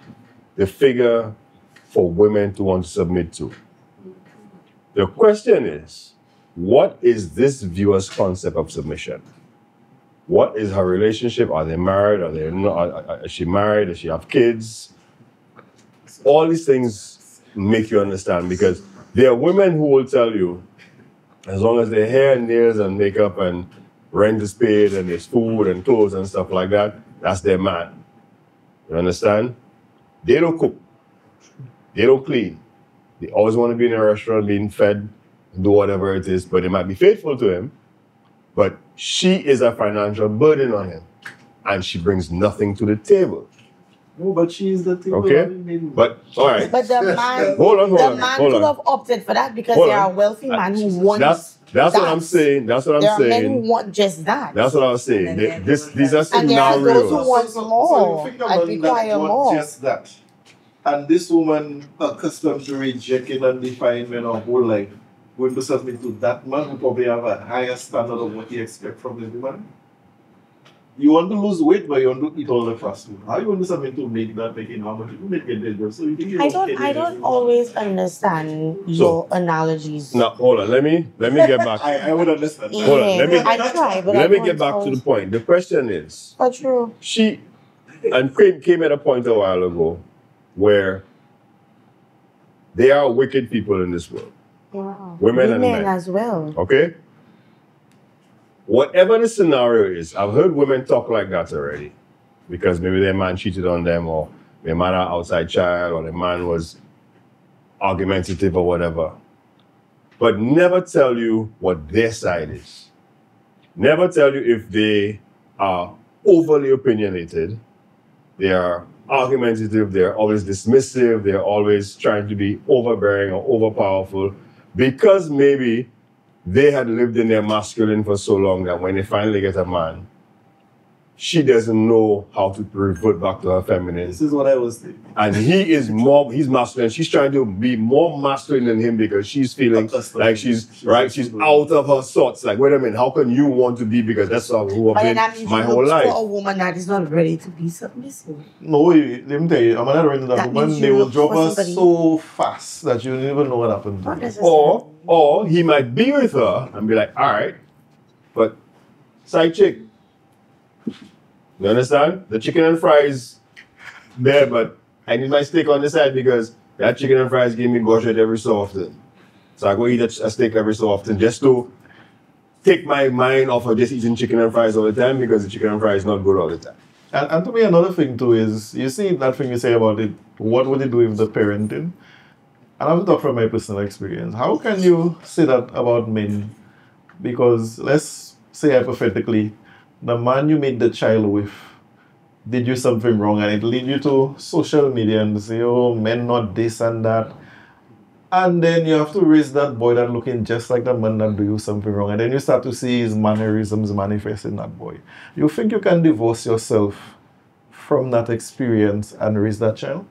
the figure for women to want to submit to. The question is, what is this viewer's concept of submission? What is her relationship? Are they married? Are they not? Is she married? Does she have kids? All these things make you understand, because there are women who will tell you, as long as their hair and nails and makeup and rent is paid and there's food and clothes and stuff like that, that's their man. You understand? They don't cook. They don't clean. They always want to be in a restaurant being fed, do whatever it is, but they might be faithful to him. But she is a financial burden on him, and she brings nothing to the table. No, but she is the table. Okay? But, all right. But the man, Hold on. could have opted for that because there are wealthy men who want That's what I'm saying. That's what I'm there are saying. men who want just that. That's what I was saying. These are And there are those who scenarios. want more So you think and about require that, more. just that. And this woman, accustomed to rejecting and defying men her whole life, going to submit to that man who probably have a higher standard of what he expects from the woman. You want to lose weight, but you want to eat all the fast food. How you want to submit to make that making how much you make it? So you think you I don't always understand your analogies. Now, hold on. Let me get back. I would understand. Yeah, Hold on, let me- I try, but Let me get back to the point. The question is, But true. she and came at a point a while ago where there are wicked people in this world. Wow. Women and men. as well. Okay? Whatever the scenario is, I've heard women talk like that already. Because maybe their man cheated on them, or their man had an outside child, or their man was argumentative or whatever. But never tell you what their side is. Never tell you if they are overly opinionated, they are argumentative, they're always dismissive, they're always trying to be overbearing or overpowerful, because maybe they had lived in their masculine for so long that when they finally get a man, she doesn't know how to revert back to her feminine. This is what I was thinking. And he's masculine. She's trying to be more masculine than him because she's feeling like she's out of her sorts. Like, wait a minute, how can you want to be? Because that's who I've been my whole life. For a woman that is not ready to be submissive. No, let me tell you, I'm not ready to that woman. They will drop her so fast that you don't even know what happened to her. Or he might be with her and be like, all right, but side chick. You understand? The chicken and fries there, but I need my steak on the side because that chicken and fries give me bullshit every so often. So I go eat a steak every so often just to take my mind off of just eating chicken and fries all the time because the chicken and fries is not good all the time. And to me, another thing too is, you see that thing you say about it, what would it do with the parenting? And I'm talking from my personal experience. How can you say that about men? Because let's say hypothetically, the man you made the child with did you something wrong and it lead you to social media and say, oh, men not this and that. And then you have to raise that boy that looking just like the man that do you something wrong. And then you start to see his mannerisms manifest in that boy. You think you can divorce yourself from that experience and raise that child?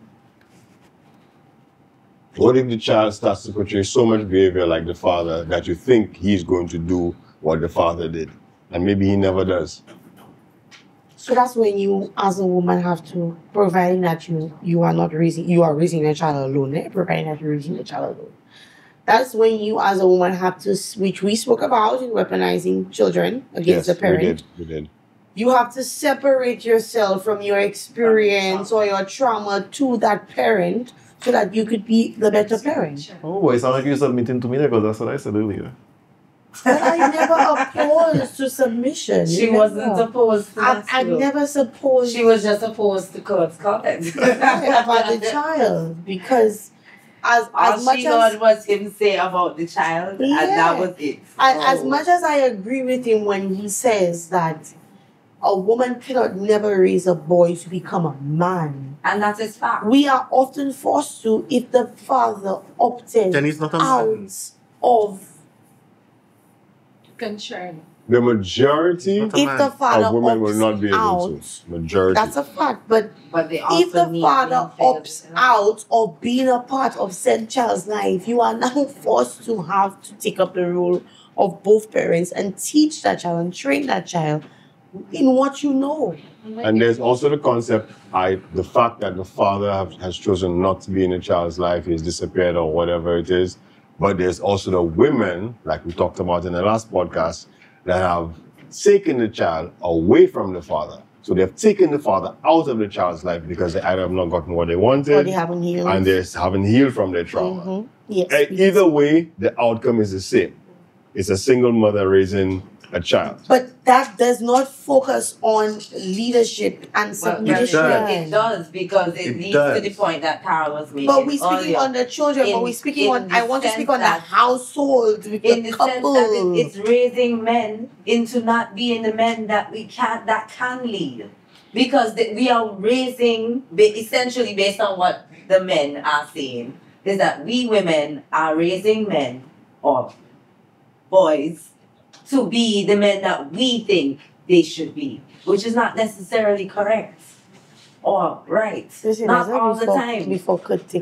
What if the child starts to portray so much behavior like the father that you think he's going to do what the father did? And maybe he never does. So that's when you, as a woman, have to, providing that you are raising a child alone, providing that you're raising a child alone. That's when you, as a woman, have to, which we spoke about in weaponizing children against the parent. We did. You have to separate yourself from your experience or your trauma to that parent so that you could be the better parent. Oh boy, it sounds like you're submitting to me because that's what I said earlier. But I never opposed to submission. She wasn't opposed to that. I never supposed. She was just opposed to Kurt's comment. About the child. Because as much she as heard was him say about the child, and that was it. As much as I agree with him when he says that a woman cannot never raise a boy to become a man. And that is fact. We are often forced to if the father opted Then he's not a man. out of concern. The majority if the father of women will opts not be able out, to. Majority. that's a fact. But they also if the need father being opts out of being a part of said child's life, you are now forced to have to take up the role of both parents and teach that child and train that child in what you know. And there's also the concept, the fact that the father has chosen not to be in a child's life, he's disappeared or whatever it is. But there's also the women, like we talked about in the last podcast, that have taken the child away from the father. So they've taken the father out of the child's life because they either have not gotten what they wanted, Or they haven't healed. and they haven't healed from their trauma. Mm-hmm. Yes. And either way, the outcome is the same. It's a single mother raising a child. But that does not focus on leadership and submission. It does because it leads to the point that Carol was making. But we're speaking earlier. on the children, but we're speaking on, I want to speak on the that- household with in the the couple. sense that it's raising men into not being the men that can lead, because we are raising essentially based on what the men are saying is that we women are raising men or boys to be the men that we think they should be, which is not necessarily correct or right. Not all the time.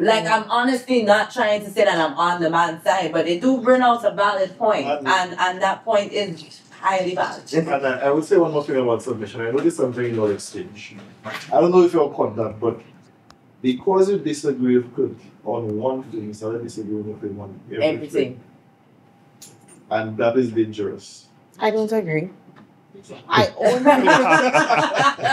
Like, I'm honestly not trying to say that I'm on the man's side, but they do bring out a valid point, and that point is highly valid. And I would say one more thing about submission. I noticed something in our exchange. I don't know if you'll caught that, but because you disagree with Kurt on one thing, you started disagreeing with him on everything. And that is dangerous. I don't agree. I only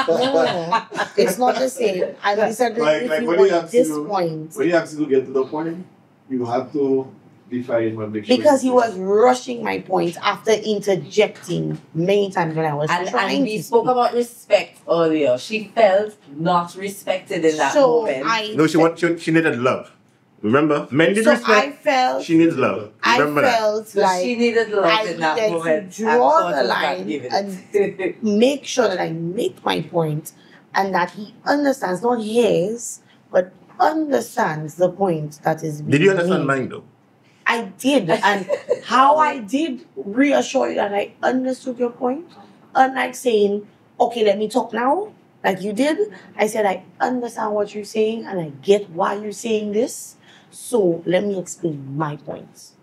no, it's not the same. I disagree with you on this point. When you actually get to the point, you have to define and make sure. Because he was rushing my point after interjecting many times when I was trying and we to spoke about respect earlier. She felt not respected in that moment. No, she needed love. Remember? Men did respect. She needs love. Remember that. She needed love in that moment. To draw the line and make sure that I make my point and that he understands, not his, but understands the point that is being Did you understand made. mine though? I did. And how I did reassure you that I understood your point, unlike saying, okay, let me talk now, like you did. I said, I understand what you're saying and I get why you're saying this. So let me explain my points.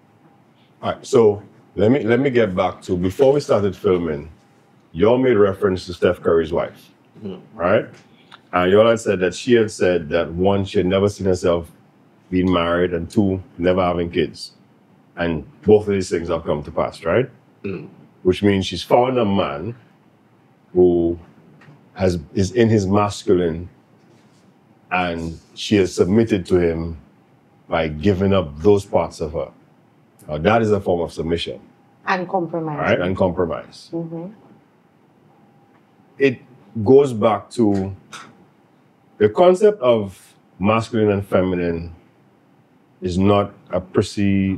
All right, so let me get back to before we started filming. Y'all made reference to Steph Curry's wife, right? And y'all had said that she had said that one, she had never seen herself being married, and two, never having kids. And both of these things have come to pass, right? Which means she's found a man who is in his masculine, and she has submitted to him by giving up those parts of her. Now, that is a form of submission. And compromise. Right? And compromise. It goes back to the concept of masculine and feminine is not a pretty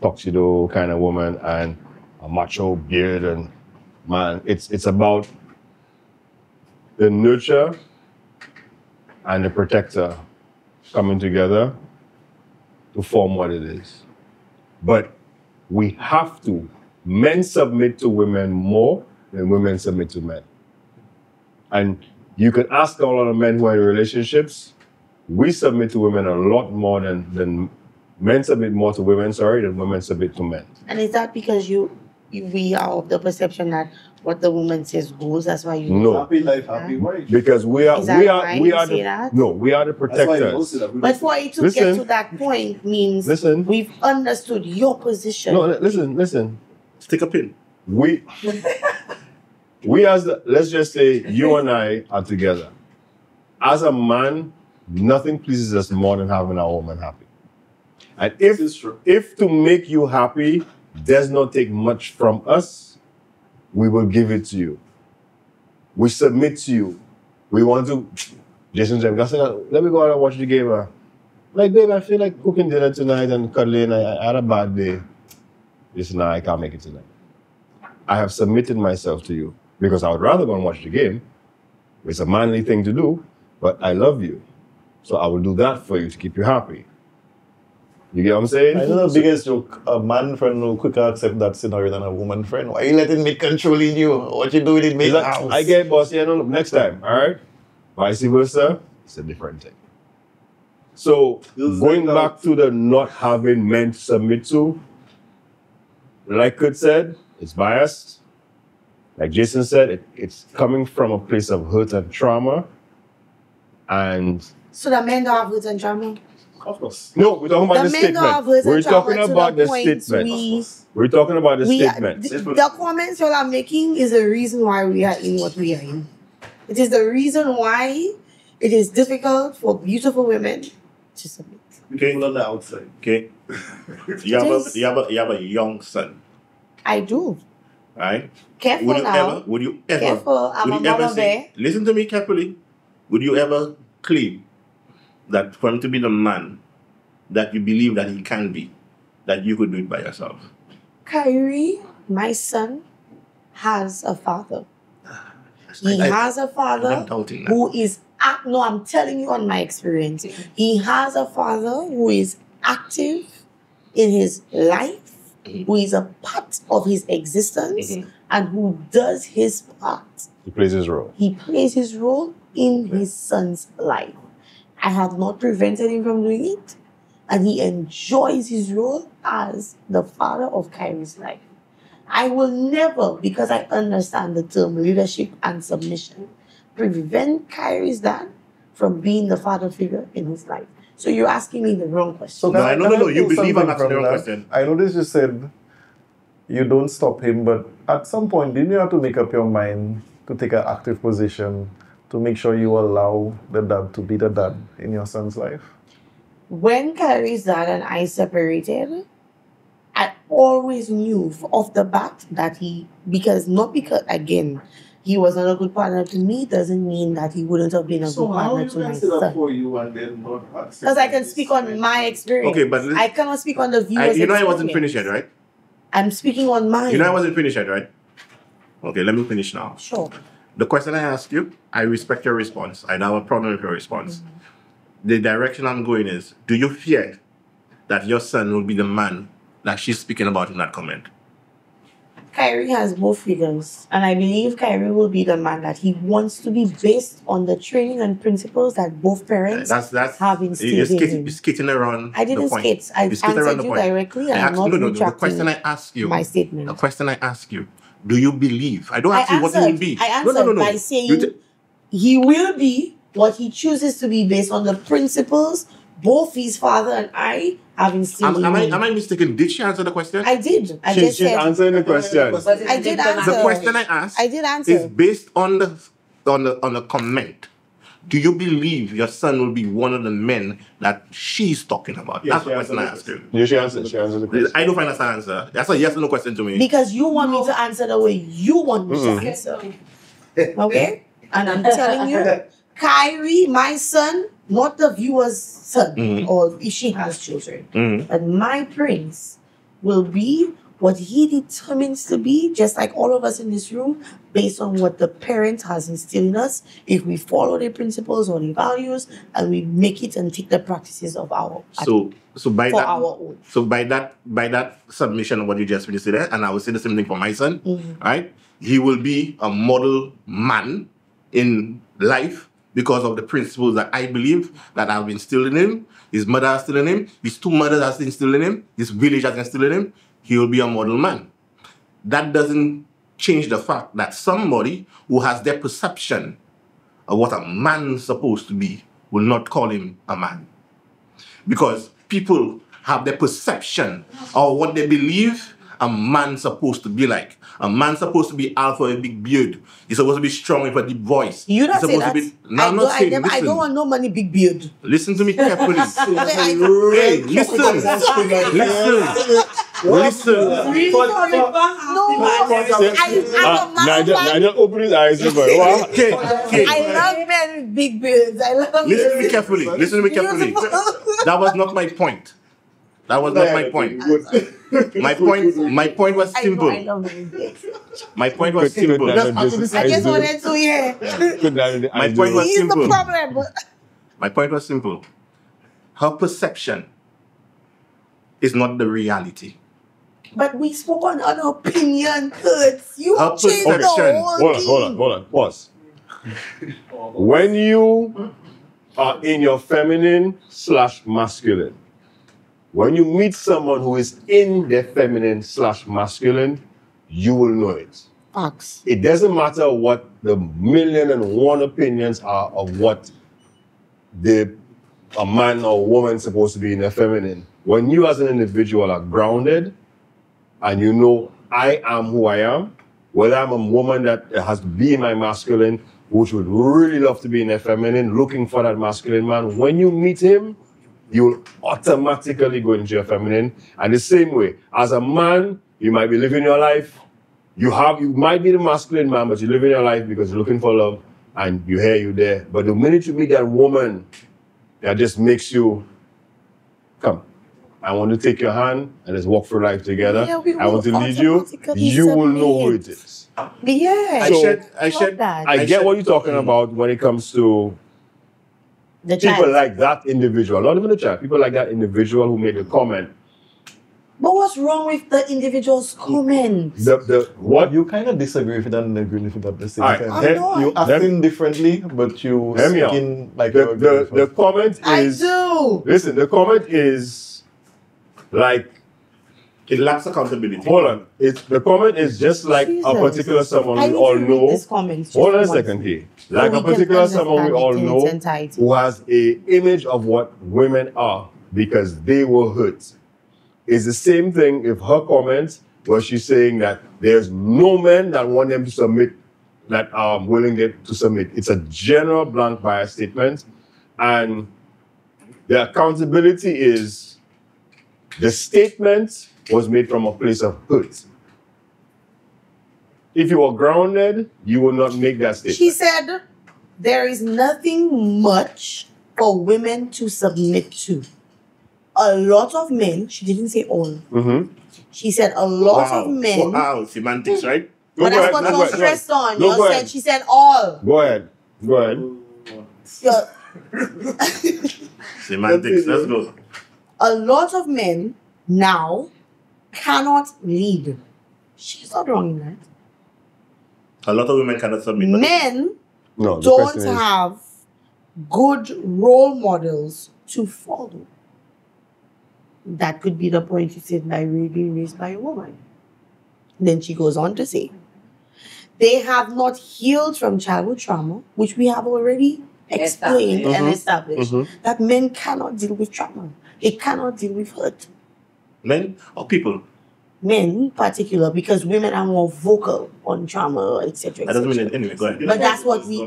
tuxedo kind of woman and a macho beard and man. It's about the nurture and the protector coming together to form what it is. But we have to. Men submit to women more than women submit to men. And you can ask a lot of men who are in relationships, we submit to women a lot more than men submit more to women, than women submit to men. And is that because we are of the perception that what the woman says goes, that's why you No. Happy life, happy wife. Because we are that we why you are say the that? no, we are the That's why protectors. most of them- But for it to get to that point means we've understood your position. No, listen. Stick a pin. We as let's just say you and I are together. As a man, nothing pleases us more than having our woman happy. And if to make you happy does not take much from us, we will give it to you. We submit to you. We want to. Jason said, let me go out and watch the game. Like, babe, I feel like cooking dinner tonight and cuddling. I had a bad day. Listen, I can't make it tonight. I have submitted myself to you because I would rather go and watch the game. It's a manly thing to do, but I love you. So I will do that for you to keep you happy. You get what I'm saying? I know the biggest joke. A man friend will quicker accept that scenario than a woman friend. Why you letting me controlling you? What you doing in my house? I get boss, no, next time, all right? Vice versa, it's a different thing. So going back to the not having men to submit to, like Kurt said, it's biased. Like Jason said, it's coming from a place of hurt and trauma. And so the men don't have hurt and trauma? Of course. No, we're talking about the statement. We're talking about the statement. We're talking about the statement. The comments y'all are making is the reason why we are in what we are in. It is the reason why it is difficult for beautiful women to submit. Okay. On the outside. Okay. You have a young son, I do. right? Careful now. Would you ever? Careful, I'm would a you ever mama say? bear. Listen to me carefully. Would you ever claim that for him to be the man that you believe that he can be, that you could do it by yourself? Kyrie, my son, has a father. He has a father I'm doubting that. who is no, I'm telling you on my experience. He has a father who is active in his life, who is a part of his existence, and who does his part. He plays his role. He plays his role in his son's life. I have not prevented him from doing it, and he enjoys his role as the father of Kyrie's life. I will never, because I understand the term leadership and submission, prevent Kyrie's dad from being the father figure in his life. So you're asking me the wrong question. So No, you pull believe I'm something asking the from wrong that. question. I noticed you said you don't stop him, but at some point, didn't you have to make up your mind to take an active position to make sure you allow the dad to be the dad in your son's life? When Kyrie's dad and I separated, I always knew off the bat that because again, he was not a good partner to me, doesn't mean that he wouldn't have been a good partner to my son. for you and then not accept? Because I can speak on my experience. Okay, but I cannot speak on the viewers' you know I wasn't experience. finished yet, right? I'm speaking on mine. You know I wasn't finished yet, right? Okay, let me finish now. Sure. The question I asked you, I respect your response. I don't have a problem with your response. The direction I'm going is, do you fear that your son will be the man that she's speaking about in that comment? Kyrie has both figures, and I believe Kyrie will be the man that he wants to be based on the training and principles that both parents That's have instilled in him. you're skating around. I didn't the point. skate. I You skate around answered the you point. directly, and I I'm asked- not no, the retracting question I asked you. my statement. The question I ask you. Do you believe? I don't I ask you what he will be. I answered by saying he will be what he chooses to be based on the principles both his father and I have instilled in him. Am I mistaken? Did she answer the question? I did. I She's just said answering the question. I did answer. The question I asked I did answer. is based on the comment. Do you believe your son will be one of the men that she's talking about? That's the question I asked you. Yeah, she answered the question. I don't find that's an answer. That's a yes or no question to me. Because you want me to answer the way you want me to answer. Okay? And I'm telling you, Kyrie, my son, not the viewer's son, or if she has children, but my prince will be what he determines to be, just like all of us in this room, based on what the parent has instilled in us. If we follow their principles or their values, and we make it and take the practices of our by for that, our own. So by that submission of what you just finished there, and I will say the same thing for my son, right? He will be a model man in life because of the principles that I believe that have instilled in him. His mother has instilled in him. His two mothers have instilled in him. His village has instilled in him. He will be a model man. That doesn't change the fact that somebody who has their perception of what a man's supposed to be will not call him a man. Because people have their perception of what they believe a man's supposed to be like. A man's supposed to be alpha with a big beard. He's supposed to be strong with a deep voice. You don't He's say supposed that. to be. No, I'm not saying. I Listen. don't want no money, big beard. Listen to me carefully. I- Hey, listen. Listen. Nigel open his eyes. Okay. I love men with big beards. I love Listen to me carefully. Listen to me carefully. That was not my point. That was not my point. My point was simple. I love men with beards. My point was simple. I just wanted to hear. My point was He's the simple. problem. My point was simple. Her perception is not the reality. But we spoke on an opinion, Kurtz. You Her changed the perception. whole thing. Hold on. Pause. When you are in your feminine/masculine, when you meet someone who is in their feminine/masculine, you will know it. Facts. It doesn't matter what the 1,000,001 opinions are of what a man or woman is supposed to be in their feminine. When you as an individual are grounded and you know I am who I am, whether I'm a woman that has to be in my masculine, which would really love to be in their feminine, looking for that masculine man, when you meet him, you will automatically go into your feminine. And the same way, as a man, you might be living your life. You might be the masculine man, but you live in your life because you're looking for love and you here, you there. But the minute you meet that woman that just makes you, come, I want to take your hand and let's walk through life together. Yeah, we I want to will lead you. automatically You will know who submit. it is. Yeah. I get what you're talking about when it comes to The people child. like that individual, not even the child, people like that individual who made the comment. But what's wrong with the individual's comments? What You kind of disagree with it and agree with it at the same Alright, time. hear- not. You acting differently, but you Hear me out. speaking like you're agreeing the with it. comment I is do. listen, the comment is like It lacks accountability. hold on. The comment is just like Jesus. a particular someone I we need all to read know. this comment just Hold on a once. second here. Like we a can particular someone we understand all it in know its entirety. who has a image of what women are because they were hurt. It's the same thing if her comments where she's saying that there's no men that want them to submit that are willing to submit. It's a general blank bias statement. And the accountability is the statement was made from a place of hurt. If you were grounded, you will not make that statement. She said, there is nothing much for women to submit to. A lot of men, she didn't say all. Mm-hmm. She said a lot of men. Wow, semantics, right? But that's what you're stressed on. You said she said all. Go ahead. Yeah. Semantics, let's go. A lot of men now cannot lead. She's not wrong in that. A lot of women cannot submit. Men No, the don't question is, have good role models to follow. That could be the point you said by being raised by a woman. Then she goes on to say, they have not healed from childhood trauma, which we have already explained and established that men cannot deal with trauma. They cannot deal with hurt. Men or people? Men in particular, because women are more vocal on trauma, etc. That doesn't mean it anyway. Go ahead. But that's what we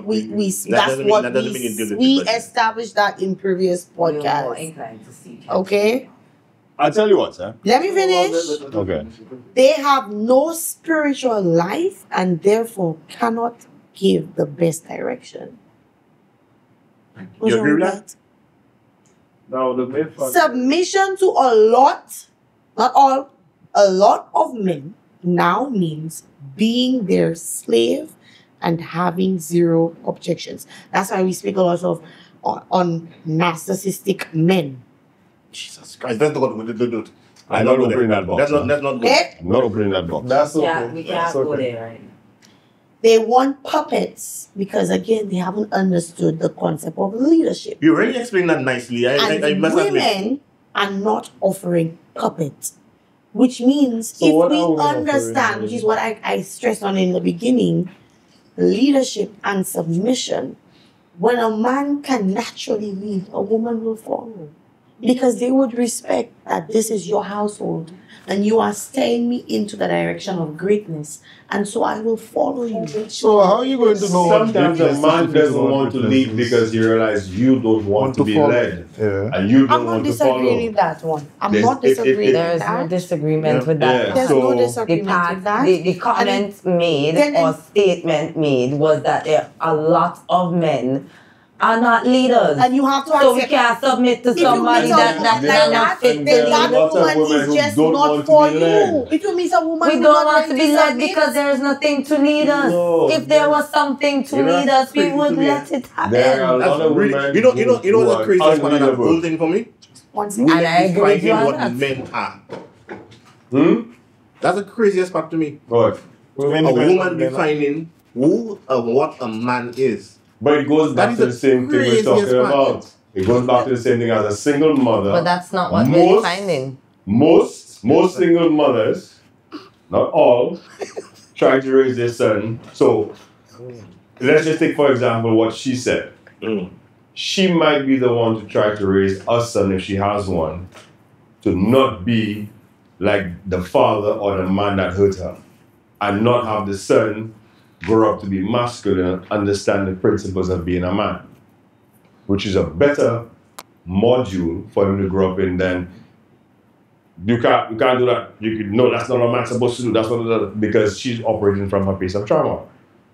established that in previous podcasts. Okay, I'll tell you what, sir. let me finish. Okay. They have no spiritual life and therefore cannot give the best direction. What's You agree wrong with with that? Now, the main fact. Submission to a lot, not all, a lot of men now means being their slave and having zero objections. That's why we speak a lot of on narcissistic men. Jesus Christ, let's not go there. I'm not opening that box. Let's not go. Okay? I'm not opening that box. That's okay. Yeah, we can't That's go okay. there right now. They want puppets because again they haven't understood the concept of leadership. You already explained that nicely. I And must admit. women are not offering puppets. Which means So if what we are women understand, offering? which is what I stressed on in the beginning, leadership and submission, when a man can naturally lead, a woman will follow. Because they would respect that this is your household and you are steering me into the direction of greatness. And so I will follow you. So, how are you going to know what Sometimes a greatness man is doesn't or want to greatness lead is? because you realize you don't want to be follow. led. Yeah. And you I'm don't not want to disagreeing follow. with that one. I'm There's- not if- disagreeing There with is no that. disagreement with Yeah. that. There's So, no The disagreement part, with that. the comment made then- or statement made was that there a lot of men are not leaders. And you have to So we accept can't submit to if you somebody meet a that woman like not that, fit to then that lead. Lots of woman women is who just don't not want to for be you. led. If you meet a woman We who's don't not want to ready be led submit, because there is nothing to lead us. No, If there was something to You're not lead us, we crazy would to me. let it happen. There are a That's lot of really, women you know who the are craziest part of that unleadable. whole thing for me? once And I agree with you Defining on what that. men are. Hmm? That's the craziest part to me. What? Women A depend woman on men. defining who and what a man is. But it goes That back is to the the same thing we're craziest talking part. about. It goes back to the same thing as a single mother. But that's not what we're defining. Most single mothers, not all, try to raise their son. So let's just take for example what she said. She might be the one to try to raise a son if she has one, to not be like the father or the man that hurt her, and not have the son grow up to be masculine and understand the principles of being a man, which is a better module for him to grow up in than you can't do that. You could no, that's not what a man's supposed to do. That's not because she's operating from her place of trauma.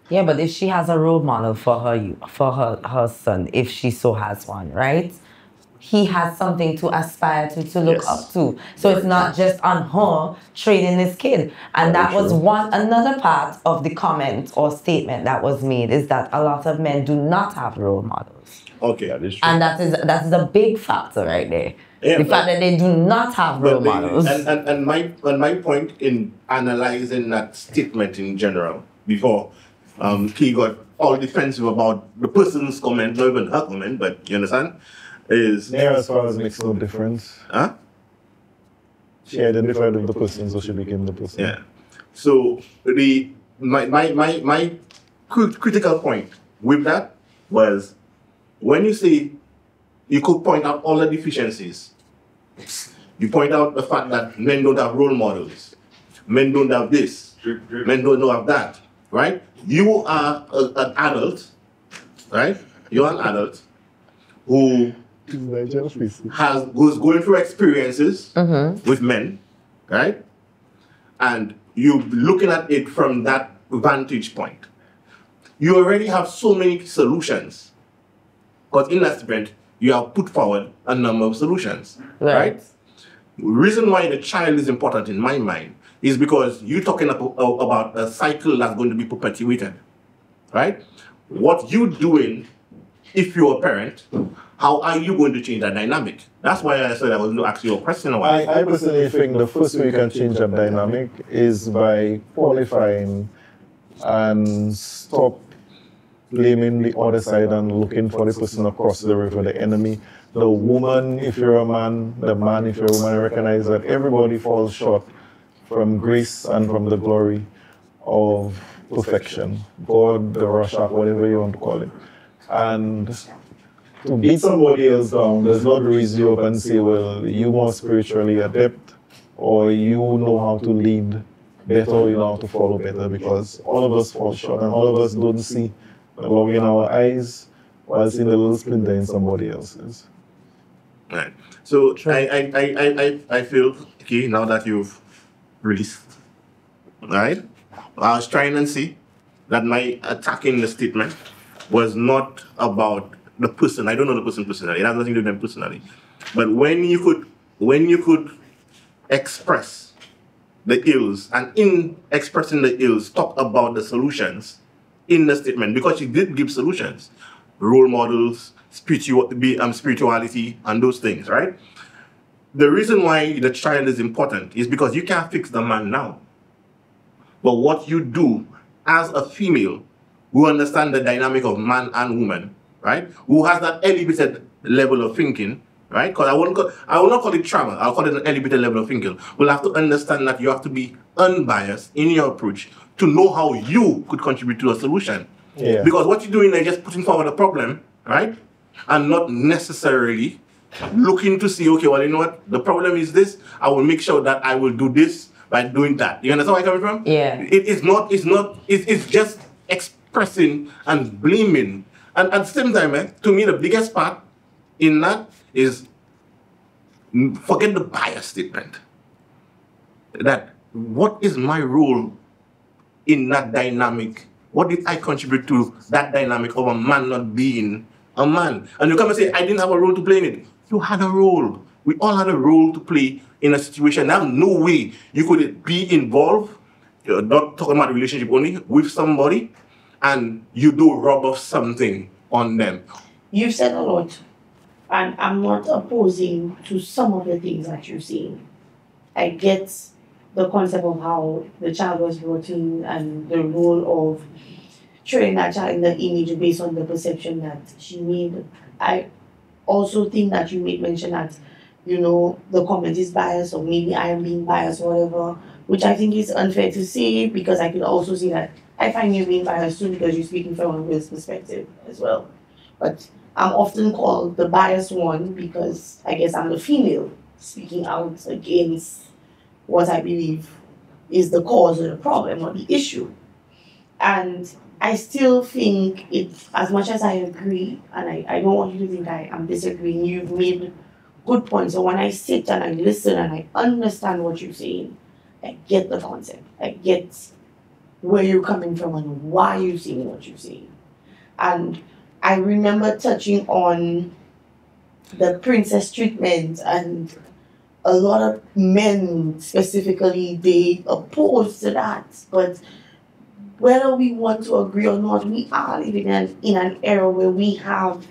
Yeah, but if she has a role model for her son, if she so has one, right? He has something to aspire to look Yes. up to. So it's not just on her training his kid. And that was another part of the comment or statement that was made is that a lot of men do not have role models. Okay. That is true. And that is a big factor right there. Yeah, the but- fact that they do not have role But models. and my point in analyzing that statement in general before he got all defensive about the person's comment, not even her comment, but you understand, is Yeah, as far as makes no difference. huh? She identified with the person, so she became the person. Yeah. So my critical point with that was when you say you could point out all the deficiencies. You point out the fact that men don't have role models. Men don't have this. Men don't have that. Right? You are an adult, right? You're an adult who goes going through experiences with men, right? And you looking at it from that vantage point. You already have so many solutions. Because in that statement, you have put forward a number of solutions, right? The reason why the child is important in my mind is because you're talking about a cycle that's going to be perpetuated, right? What you're doing, if you're a parent, how are you going to change that dynamic? That's why I said I was going to ask you a question. I personally think the first way you can change that dynamic is by qualifying and stop blaming the other side and looking for the person across the river, the enemy. The woman, if you're a man, the man, if you're a woman, recognize that everybody falls short from grace and from the glory of perfection. God, the Rashak, whatever you want to call it. And to beat somebody else down does not raise you up and say, well, you more spiritually adept, or you know how to lead better, or you know how to follow better, because all of us fall short and all of us don't see the log in our eyes while seeing the little splinter in somebody else's. Right. So I feel, okay, now that you've released, right? I was trying and see that my attacking the statement was not about the person. I don't know the person personally. It has nothing to do with them personally. But when you could express the ills, and in expressing the ills, talk about the solutions in the statement, because you did give solutions, role models, spirituality, and those things, right? The reason why the child is important is because you can't fix the man now. But what you do as a female who understand the dynamic of man and woman, right? Who has that elevated level of thinking, right? Because I will not call it trauma, I'll call it an elevated level of thinking. We'll have to understand that you have to be unbiased in your approach to know how you could contribute to a solution. Yeah. Because what you're doing is just putting forward a problem, right? And not necessarily looking to see, okay, well, you know what? The problem is this. I will make sure that I will do this by doing that. You understand where I'm coming from? Yeah. It's just expressing and blaming. And at the same time, to me, the biggest part in that is forget the bias statement. That what is my role in that dynamic? What did I contribute to that dynamic of a man not being a man? And you come and say, I didn't have a role to play in it. You had a role. We all had a role to play in a situation. There's no way you could be involved, not talking about the relationship only, with somebody, and you do rub off something on them. You've said a lot, and I'm not opposing to some of the things that you're saying. I get the concept of how the child was brought in and the role of training that child in the image based on the perception that she made. I also think that you made mention that, you know, the comment is biased, or maybe I am being biased or whatever, which I think is unfair to say, because I could also see that I find you being biased too, because you're speaking from a male's perspective as well. But I'm often called the biased one because I guess I'm the female speaking out against what I believe is the cause of the problem or the issue. And I still think it's, as much as I agree, and I don't want you to think I'm disagreeing, you've made good points. So when I sit and I listen and I understand what you're saying, I get the concept. I get where you're coming from and why you're saying what you're saying. And I remember touching on the princess treatment, and a lot of men specifically, they oppose to that. But whether we want to agree or not, we are living in an era where we have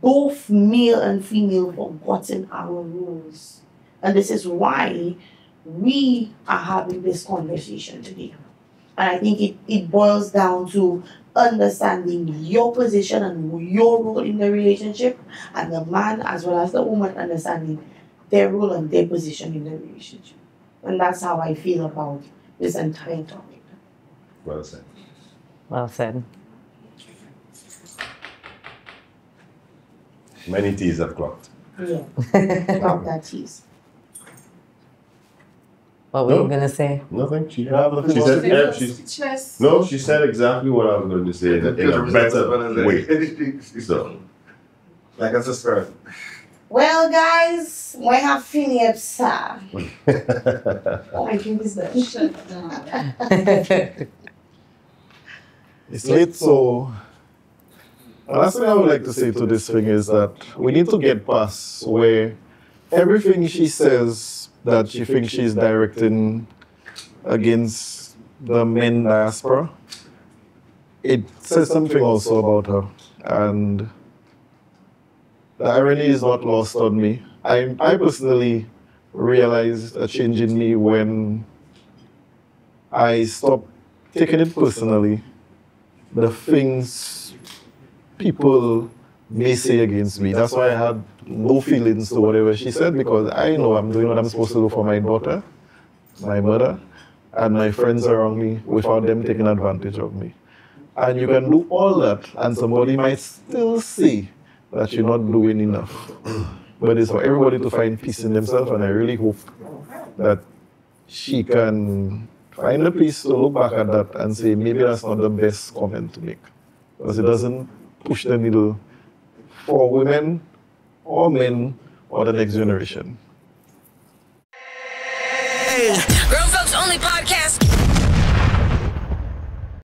both male and female forgotten our roles. And this is why we are having this conversation today. And I think it boils down to understanding your position and your role in the relationship, and the man as well as the woman understanding their role and their position in the relationship. And that's how I feel about this entire topic. Well said. Well said. Many T's have clocked. Yeah, about that tease. What were you going to say? Nothing. She She said she said exactly what I was going to say in a better way. So, like a sister. Well, guys, we have finished. Oh, I think this is It's late, so the last thing I would like to say to this thing is that we need to get past where everything she says that she thinks she's directing against the men diaspora, it says something also about her. And the irony is not lost on me. I personally realized a change in me when I stopped taking it personally. The things people may say against me. That's why I had no feelings to whatever she said, because I know I'm doing what I'm supposed to do for my daughter, my mother, and my friends around me without them taking advantage of me. And you can do all that, and somebody might still say that you're not doing enough. But it's for everybody to find peace in themselves, and I really hope that she can find a place to look back at that and say, maybe that's not the best comment to make, because it doesn't push the needle for women or men or the next generation. Grown Folks Only Podcast.